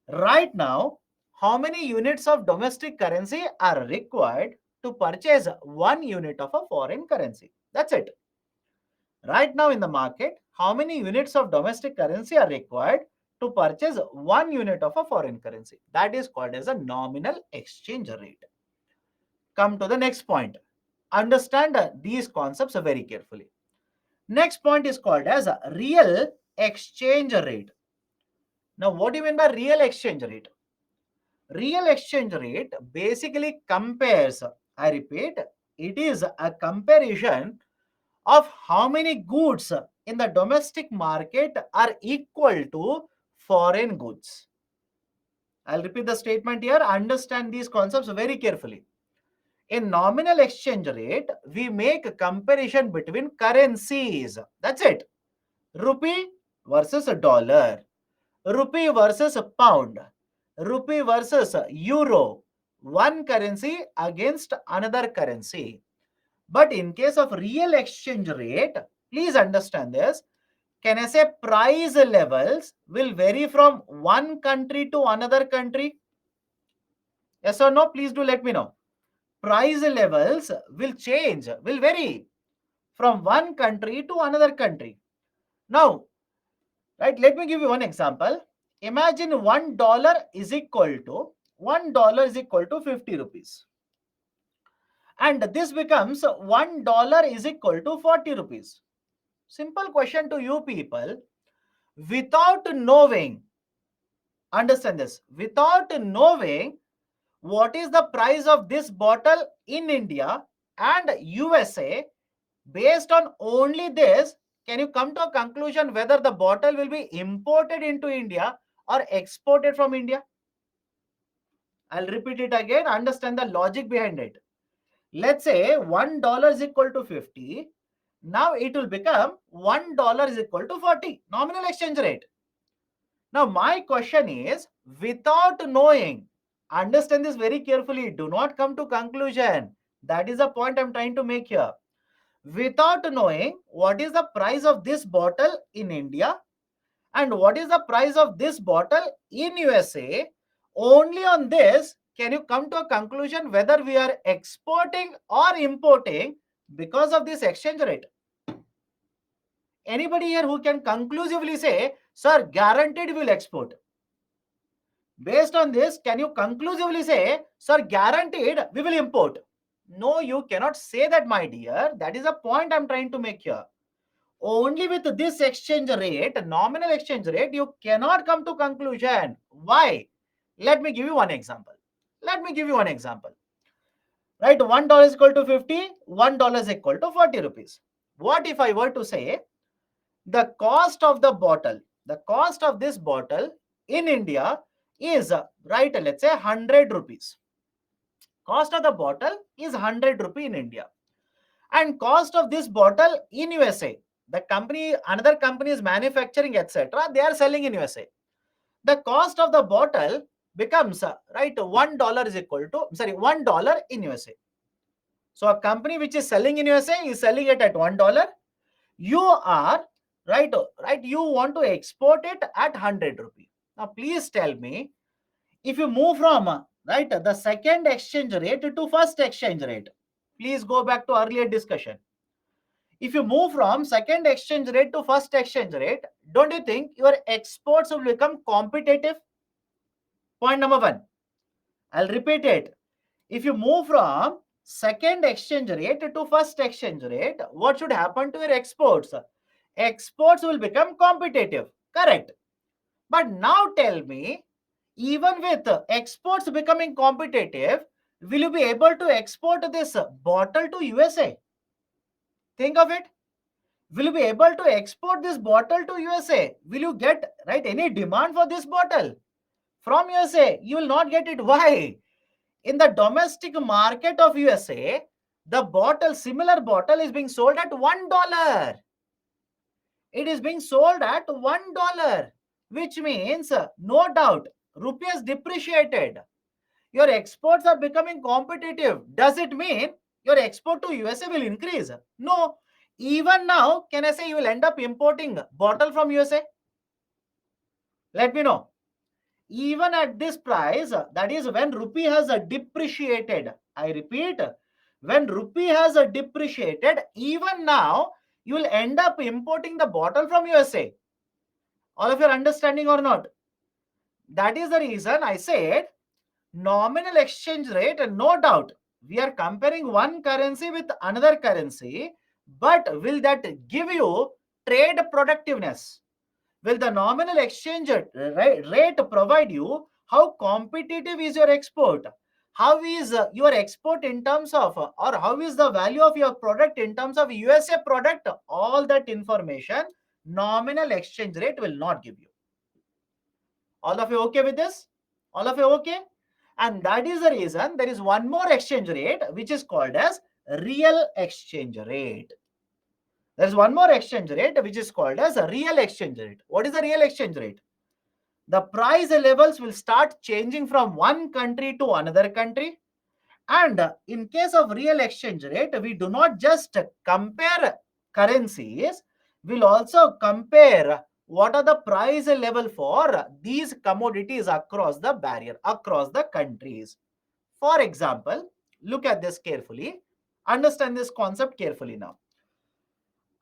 right now how many units of domestic currency are required to purchase 1 unit of a foreign currency. That's it. Right now in the market, how many units of domestic currency are required to purchase 1 unit of a foreign currency? That is called as a nominal exchange rate. Come to the next point. Understand these concepts very carefully. Next point is called as a real exchange rate. Now, what do you mean by real exchange rate? Real exchange rate basically compares, I repeat, it is a comparison of how many goods in the domestic market are equal to foreign goods. I'll repeat the statement here. Understand these concepts very carefully. In nominal exchange rate, we make a comparison between currencies. That's it. Rupee versus a dollar. Rupee versus a pound. Rupee versus a euro. One currency against another currency. But in case of real exchange rate, please understand this. Can I say price levels will vary from one country to another country? Yes or no? Please do let me know. Price levels will change, will vary from one country to another country. Now, right, let me give you one example. Imagine $1 is equal to $1 is equal to 50 rupees. And this becomes $1 is equal to 40 rupees. Simple question to you people. Without knowing, understand this, without knowing what is the price of this bottle in India and USA, based on only this, can you come to a conclusion whether the bottle will be imported into India or exported from India? I'll repeat it again. Understand the logic behind it. Let's say $1 is equal to 50. Now it will become $1 is equal to 40. Nominal exchange rate. Now my question is, without knowing, understand this very carefully. Do not come to conclusion. That is the point I'm trying to make here. Without knowing what is the price of this bottle in India and what is the price of this bottle in USA, only on this can you come to a conclusion whether we are exporting or importing because of this exchange rate. Anybody here who can conclusively say, sir, guaranteed we will export? Based on this, can you conclusively say, sir, guaranteed we will import? No, you cannot say that, my dear. That is the point I'm trying to make here. Only with this exchange rate, nominal exchange rate, you cannot come to conclusion. Why? Let me give you one example. Right, $1 is equal to 50, $1 is equal to 40 rupees. What if I were to say the cost of this bottle in India is, right, let's say 100 rupees. Cost of the bottle is 100 rupee in India. And cost of this bottle in USA, another company is manufacturing, etc. They are selling in USA. The cost of the bottle becomes, right, $1 is equal to, $1 in USA. So a company which is selling in USA is selling it at $1. You are, right, you want to export it at 100 rupee. Now please tell me, if you move from, right, the second exchange rate to first exchange rate, please go back to earlier discussion. If you move from second exchange rate to first exchange rate, don't you think your exports will become competitive? Point number one. I'll repeat it. If you move from second exchange rate to first exchange rate, what should happen to your exports? Exports will become competitive. Correct. But now tell me, even with exports becoming competitive, will you be able to export this bottle to USA? Think of it. Will you be able to export this bottle to USA? Will you get, right, any demand for this bottle from USA? You will not get it. Why? In the domestic market of USA, the similar bottle is being sold at $1. It is being sold at $1, which means, no doubt, rupee has depreciated. Your exports are becoming competitive. Does it mean your export to USA will increase? No. Even now, can I say you will end up importing bottle from USA? Let me know. Even at this price, that is when rupee has depreciated. I repeat, when rupee has depreciated, even now, you will end up importing the bottle from USA. All of you are understanding or not? That is the reason I said nominal exchange rate, no doubt, we are comparing one currency with another currency, but will that give you trade productiveness? Will the nominal exchange rate provide you how competitive is your export? How is your export in terms of, or how is the value of your product in terms of USA product? All that information nominal exchange rate will not give you. All of you okay with this? All of you okay? And that is the reason there is one more exchange rate which is called as real exchange rate. There is one more exchange rate which is called as a real exchange rate. What is the real exchange rate? The price levels will start changing from one country to another country. And in case of real exchange rate, we do not just compare currencies, we'll also compare what are the price level for these commodities across the barrier, across the countries. For example, look at this carefully. Understand this concept carefully now.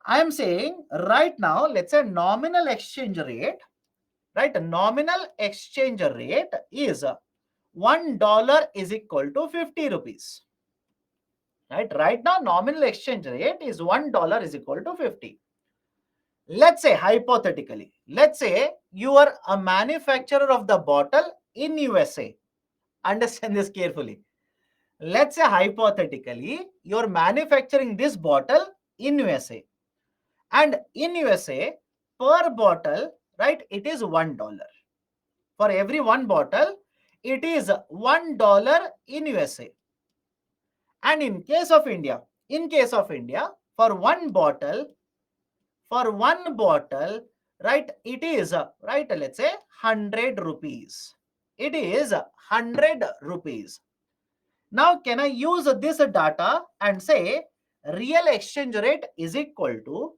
I am saying right now, let's say nominal exchange rate, right? Nominal exchange rate is $1 is equal to 50 rupees. Right now, nominal exchange rate is $1 is equal to 50. Let's say hypothetically, let's say you are a manufacturer of the bottle in USA. Understand this carefully. Let's say hypothetically, you're manufacturing this bottle in USA. And in USA, per bottle, right, it is $1. For every one bottle, it is $1 in USA. And in case of India, for one bottle, right, it is, right, let's say 100 rupees. It is 100 rupees. Now, can I use this data and say real exchange rate is equal to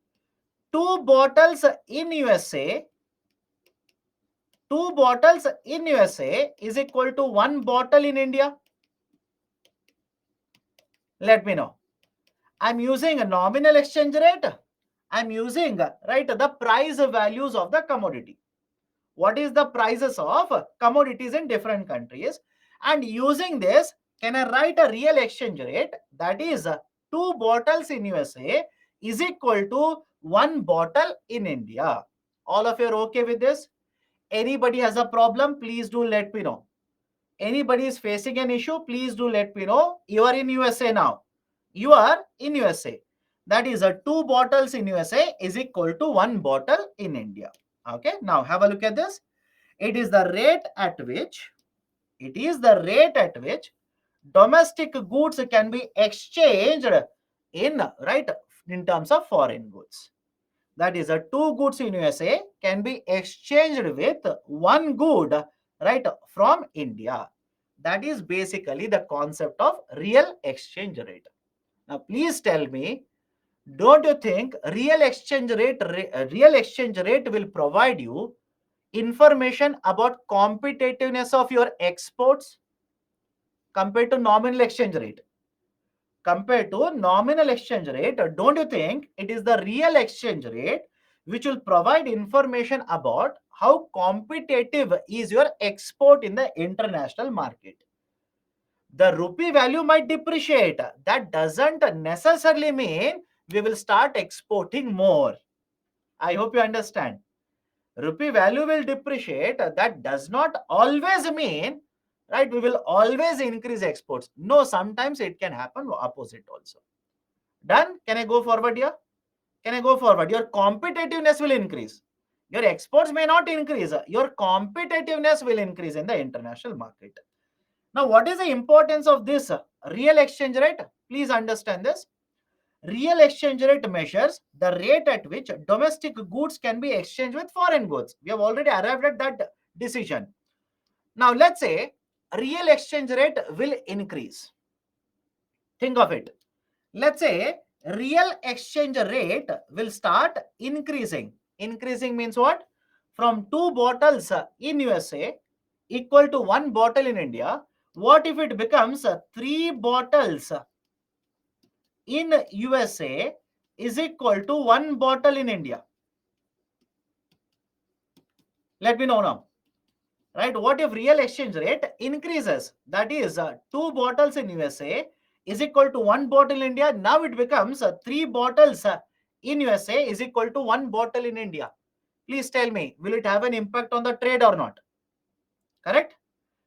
2 bottles in USA, 2 bottles in USA is equal to 1 bottle in India? Let me know. I'm using a nominal exchange rate. I'm using, right, the price values of the commodity. What is the prices of commodities in different countries? And using this, can I write a real exchange rate? That is, 2 bottles in USA is equal to 1 bottle in India. All of you are okay with this? Anybody has a problem, please do let me know. Anybody is facing an issue, please do let me know. You are in USA now. You are in USA. That is, a 2 bottles in USA is equal to 1 bottle in India. Okay, now have a look at this. It is the rate at which domestic goods can be exchanged in, right, in terms of foreign goods. That is, a 2 goods in USA can be exchanged with 1 good, right, from India. That is basically the concept of real exchange rate. Now please tell me, don't you think real exchange rate will provide you information about competitiveness of your exports compared to nominal exchange rate? Compared to nominal exchange rate, don't you think it is the real exchange rate which will provide information about how competitive is your export in the international market? The rupee value might depreciate. That doesn't necessarily mean we will start exporting more. I hope you understand. Rupee value will depreciate. That does not always mean, right, we will always increase exports. No, sometimes it can happen opposite also. Done? Can I go forward here? Can I go forward? Your competitiveness will increase. Your exports may not increase. Your competitiveness will increase in the international market. Now, what is the importance of this real exchange rate? Please understand this. Real exchange rate measures the rate at which domestic goods can be exchanged with foreign goods. We have already arrived at that decision. Now, let's say real exchange rate will increase. Think of it. Let's say real exchange rate will start increasing. Increasing means what? From 2 bottles in USA equal to 1 bottle in India. What if it becomes 3 bottles in USA is equal to 1 bottle in India? Let me know now. Right? What if real exchange rate increases? That is, 2 bottles in USA is equal to 1 bottle in India. Now it becomes 3 bottles in USA is equal to 1 bottle in India. Please tell me, will it have an impact on the trade or not? Correct?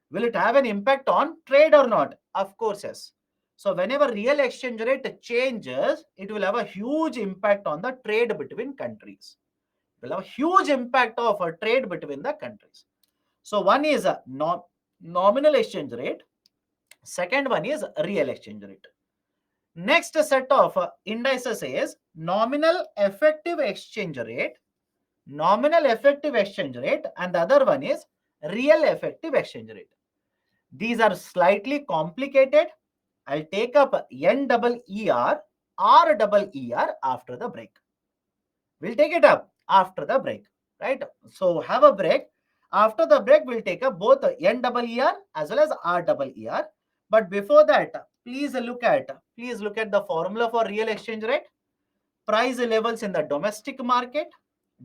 Will it have an impact on trade or not? Of course, yes. So whenever real exchange rate changes, it will have a huge impact on the trade between countries. It will have a huge impact of a trade between the countries. So one is a nominal exchange rate. Second one is real exchange rate. Next set of indices is nominal effective exchange rate, and the other one is real effective exchange rate. These are slightly complicated. I'll take up NEER, REER after the break. We'll take it up after the break, right? So have a break. After the break, we'll take up both NEER as well as REER. But before that, please look at the formula for real exchange rate. Price levels in the domestic market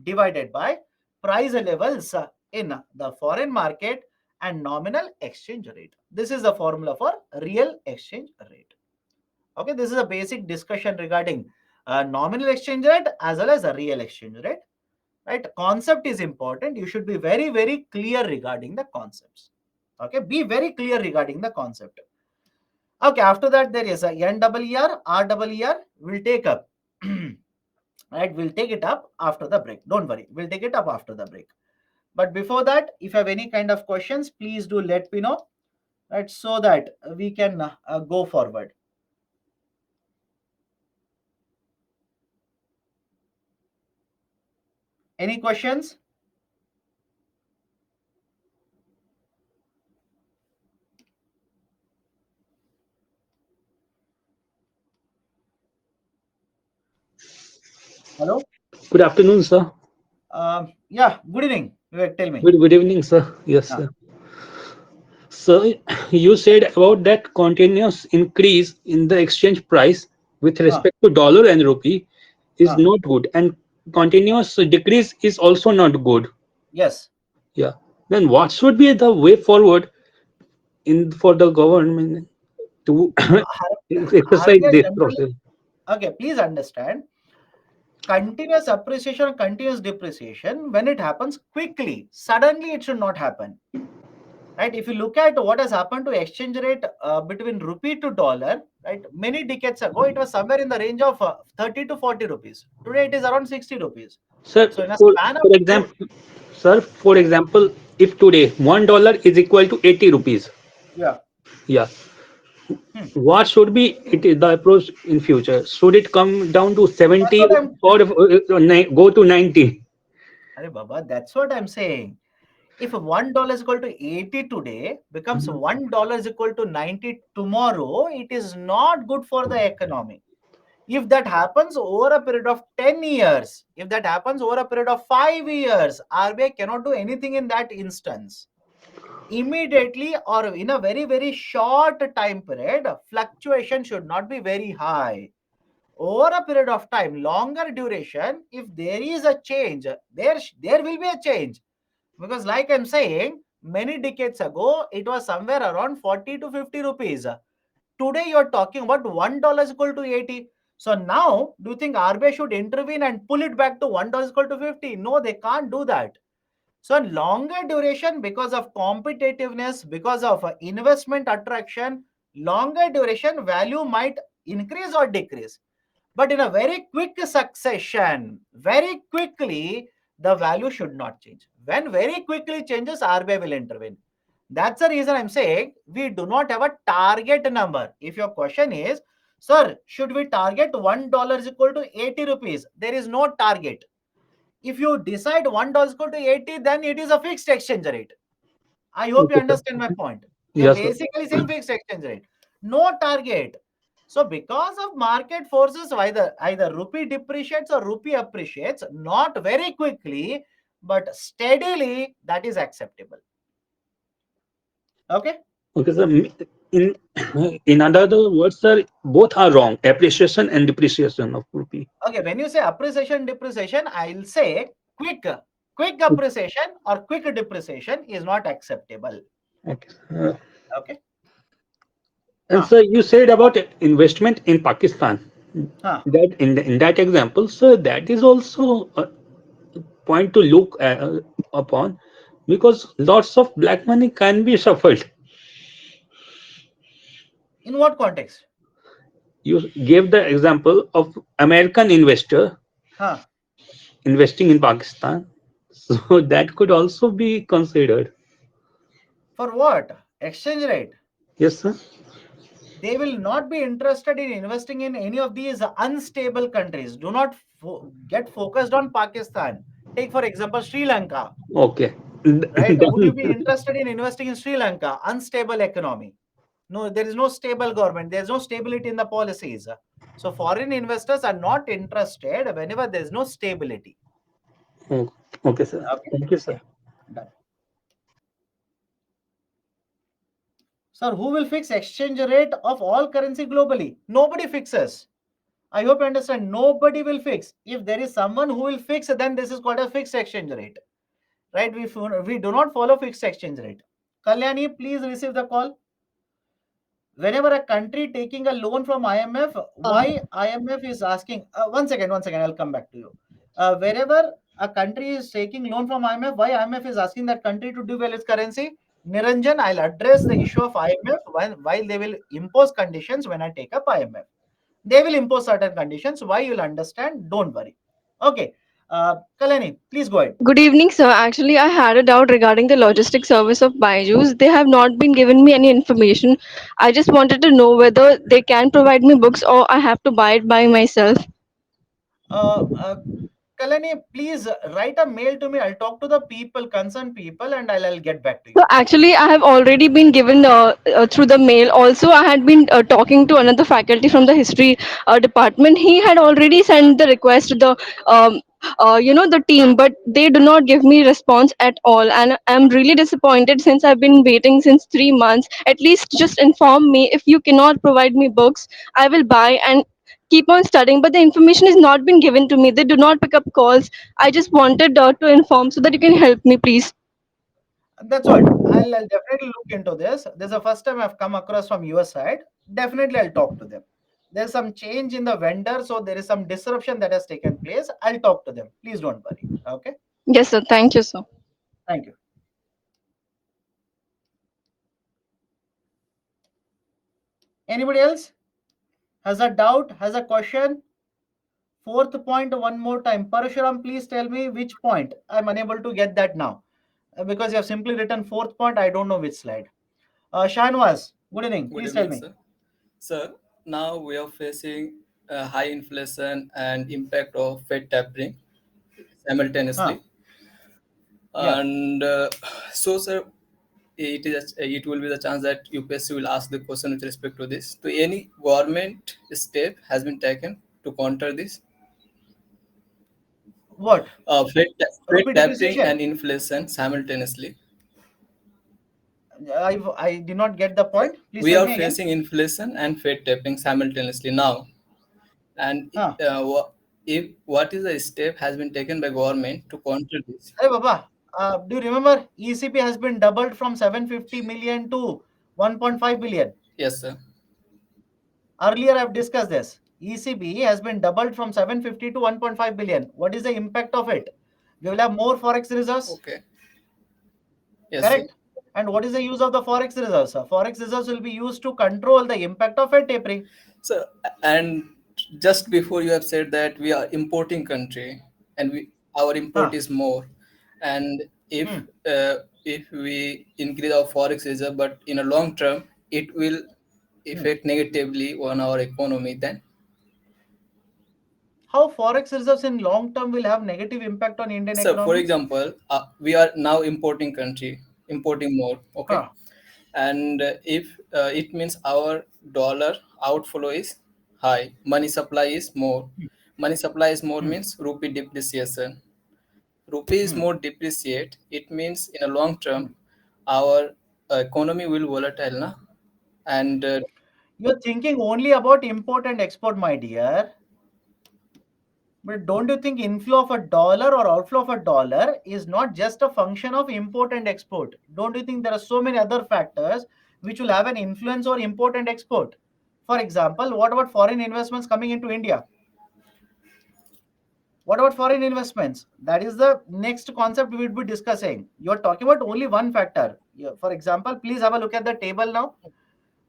divided by price levels in the foreign market and nominal exchange rate. This is the formula for real exchange rate. Okay, this is a basic discussion regarding nominal exchange rate as well as a real exchange rate. Right, concept is important. You should be very, very clear regarding the concepts. Okay, be very clear regarding the concept. Okay, after that there is a NEER, REER. We'll take up. Right, we'll take it up after the break. Don't worry, we'll take it up after the break. But before that, if you have any kind of questions, please do let me know, right, so that we can go forward. Any questions? Hello? Good afternoon, sir. Yeah, good evening. Vivek, tell me. Good evening, sir. Yes, Ah, sir. So you said about that continuous increase in the exchange price with ah, respect to dollar and rupee. is Huh. not good, and continuous decrease is also not good. Yes. Yeah. Then what should be the way forward in for the government to exercise RBI this generally, process? okay, please understand, continuous appreciation or continuous depreciation, when it happens quickly, suddenly it should not happen. Right? If you look at what has happened to exchange rate between rupee to dollar, right? Many decades ago, it was somewhere in the range of 30 to 40 rupees. Today, it is around 60 rupees. Sir, So, in a for, span of for two, example, sir, for example, if today $1 is equal to 80 rupees, yeah. yeah, Hmm. what should be the approach in future? Should it come down to That's 70 what I'm. or go to 90? Arey Baba, that's what I'm saying. If $1 is equal to 80 today, becomes $1 is equal to 90 tomorrow, it is not good for the economy. If that happens over a period of 10 years, if that happens over a period of 5 years, RBI cannot do anything in that instance. Immediately or in a very, very short time period, fluctuation should not be very high. Over a period of time, longer duration, if there is a change, there will be a change. Because like I'm saying, many decades ago, it was somewhere around 40 to 50 rupees. Today you're talking about $1 is equal to 80. So now, do you think RBI should intervene and pull it back to $1 is equal to 50? No, they can't do that. So longer duration, because of competitiveness, because of investment attraction, longer duration value might increase or decrease. But in a very quick succession, very quickly, the value should not change. When very quickly changes, RBI will intervene. That's the reason I'm saying we do not have a target number. If your question is, sir, should we target $1 is equal to 80 rupees? There is no target. If you decide $1 is equal to 80, then it is a fixed exchange rate. I hope you Okay, sir. understand my point. You're Yes, sir. basically saying fixed exchange rate. No target. So because of market forces, either rupee depreciates or rupee appreciates, not very quickly, but steadily, that is acceptable. Okay? Okay, sir. In in other words, sir, both are wrong. Appreciation and depreciation of rupee. Okay, when you say appreciation, depreciation, I'll say quick. Quick appreciation or quick depreciation is not acceptable. Okay. Okay? And Huh. sir, you said about investment in Pakistan. Huh. That in that example, sir, that is also a point to look upon, because lots of black money can be shuffled. In what context? You gave the example of American investor Huh. investing in Pakistan, so that could also be considered. For what? Exchange rate. Yes, sir. They will not be interested in investing in any of these unstable countries. Do not get focused on Pakistan. Take, for example, Sri Lanka, Okay. right? Would you be Then- interested in investing in Sri Lanka? Unstable economy. No, there is no stable government. There's no stability in the policies. So, foreign investors are not interested whenever there's no stability. Oh, okay, sir. Okay. Thank you, Yeah. sir. Done. Sir, who will fix exchange rate of all currency globally? Nobody fixes. I hope you understand. Nobody will fix. If there is someone who will fix, then this is called a fixed exchange rate, right? We do not follow fixed exchange rate. Kalyani, please receive the call. Whenever a country taking a loan from IMF, why IMF is asking? One second. I'll come back to you. Wherever a country is taking loan from IMF, why IMF is asking that country to devalue its currency? Niranjan, I'll address the issue of IMF while they will impose conditions when I take up IMF. They will impose certain conditions. Why you'll understand? Don't worry. Okay. Kalani, please go ahead. Good evening, sir. Actually, I had a doubt regarding the logistic service of Byju's. They have not been given me any information. I just wanted to know whether they can provide me books or I have to buy it by myself. Uh, uh, Kalani, please write a mail to me. I'll talk to the people, concerned people, and I'll get back to So you. actually, I have already been given through the mail. Also, I had been talking to another faculty from the history department. He had already sent the request to the the team, but they do not give me response at all. And I'm really disappointed since I've been waiting since 3 months. At least just inform me if you cannot provide me books. I will buy and keep on studying, but the information is not been given to me. They do not pick up calls. I just wanted to inform so that you can help me, please. That's what I'll definitely look into this. This is the first time I've come across from your side. Definitely, I'll talk to them. There's some change in the vendor, so there is some disruption that has taken place. I'll talk to them. Please don't worry. Okay. Yes, sir. Thank you, sir. Thank you. Anybody else has a doubt? Has a question? Fourth point, one more time. Parashuram, please tell me which point. I'm unable to get that now because you have simply written fourth point. I don't know which slide. Shanwas, good evening. Good Please tell evening, me. sir. Sir, now we are facing high inflation and impact of Fed tapering Huh? simultaneously. Yeah. And so, sir, it will be the chance that UPSC will ask the question with respect to this. To any government step has been taken to counter this? What? Fed Rupee tapering depreciation. and inflation simultaneously. I did not get the Sir, point. Please we tell are me again. facing inflation and Fed tapering simultaneously now. And Huh? if what is the step has been taken by government to counter this? Hey, Baba. Do you remember ECP has been doubled from 750 million to 1.5 billion? Yes, sir. Earlier, I've discussed this. ECB has been doubled from 750 to 1.5 billion. What is the impact of it? We will have more forex reserves, Okay. Yes, sir. correct? And what is the use of the forex reserves? Forex reserves will be used to control the impact of Fed tapering. So, and just before you have said that we are importing country and our import Huh? is more, and Hmm. if we increase our forex reserve, but in a long term it will Hmm. affect negatively on our economy. Then, How forex reserves in long term will have negative impact on Indian so for economy? example, we are now importing more. Okay, Huh? and if it means our dollar outflow is high, money supply is more Hmm. means rupee depreciation. Rupee is Hmm. more depreciate, it means in a long Hmm. term our economy will volatile na? And You're thinking only about import and export, my dear. But don't you think inflow of a dollar or outflow of a dollar is not just a function of import and export? Don't you think there are so many other factors which will have an influence on import and export? For example, what about foreign investments coming into India? What about foreign investments? That is the next concept we will be discussing. You're talking about only one factor. For example, please have a look at the table now.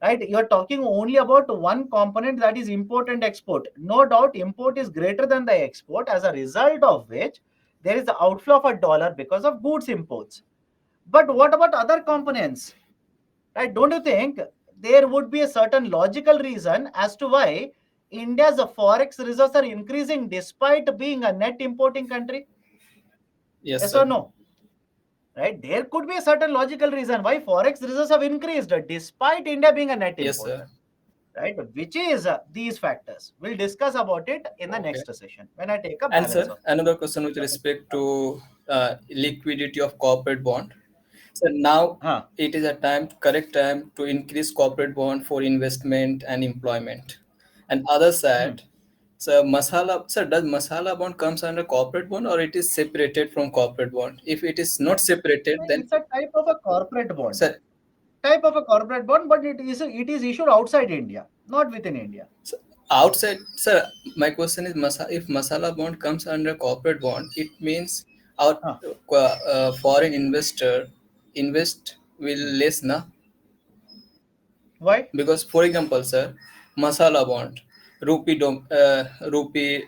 Right? You're talking only about one component, that is import and export. No doubt, import is greater than the export, as a result of which there is the outflow of a dollar because of goods imports. But what about other components? Right? Don't you think there would be a certain logical reason as to why India's forex reserves are increasing despite being a net importing country? yes, Yes or sir. no? Right? There could be a certain logical reason why forex reserves have increased despite India being a net Yes, sir. importer. Right? Which is these factors. We'll discuss about it in the Okay. next session when I take a And balance sir, of. another question with respect to liquidity of corporate bond. So now Huh. it is a correct time to increase corporate bond for investment and employment. And other Hmm. side, sir, does masala bond comes under corporate bond or it is separated from corporate bond? If it is not separated, then It's a type of a corporate bond. sir, Type of a corporate bond, but it is issued outside India, not within India. sir, outside, sir, my question is, if masala bond comes under corporate bond, it means our Huh. foreign investor invest will Hmm. less na. Why? Because for example, sir, masala bond, rupee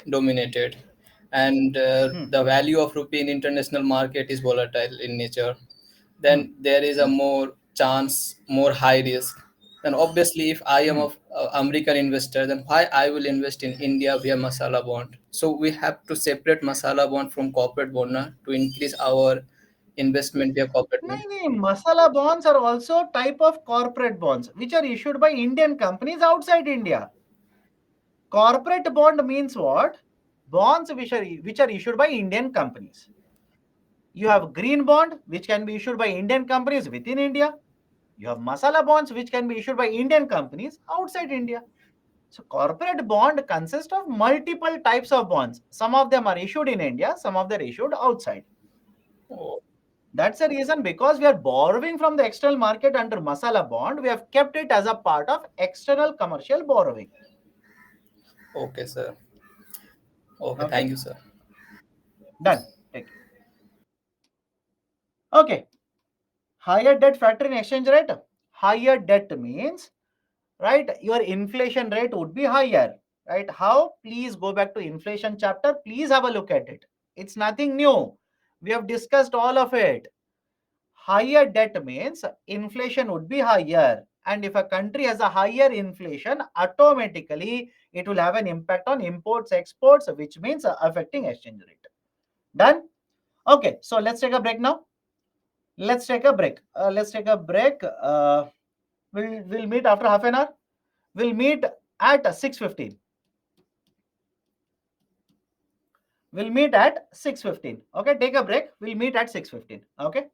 dominated, and Hmm. the value of rupee in international market is volatile in nature, Hmm. then there is a Hmm. more chance, more high risk. Then obviously if I am Hmm. of American investor, then why I will invest in India via masala bond? So we have to separate masala bond from corporate bond na, to increase our investment via corporate No, bond. no, masala bonds are also type of corporate bonds which are issued by Indian companies outside India. Corporate bond means what? Bonds which are issued by Indian companies. You have green bond which can be issued by Indian companies within India. You have masala bonds which can be issued by Indian companies outside India. So corporate bond consists of multiple types of bonds. Some of them are issued in India, some of them are issued outside. Oh, That's the reason, because we are borrowing from the external market under masala bond, we have kept it as a part of external commercial borrowing. okay, sir. Okay, Okay, thank you, sir. done. Take it. Okay, higher debt factor in exchange rate. Higher debt means, right, your inflation rate would be higher, right? How? Please go back to inflation chapter. Please have a look at it. It's nothing new. We have discussed all of it. Higher debt means inflation would be higher. And if a country has a higher inflation, automatically it will have an impact on imports, exports, which means affecting exchange rate. Done? Okay, so let's take a break now. Let's take a break. We'll meet after half an hour. We'll meet at 6:15. We'll meet at 6:15. Okay, take a break. We'll meet at 6:15. Okay.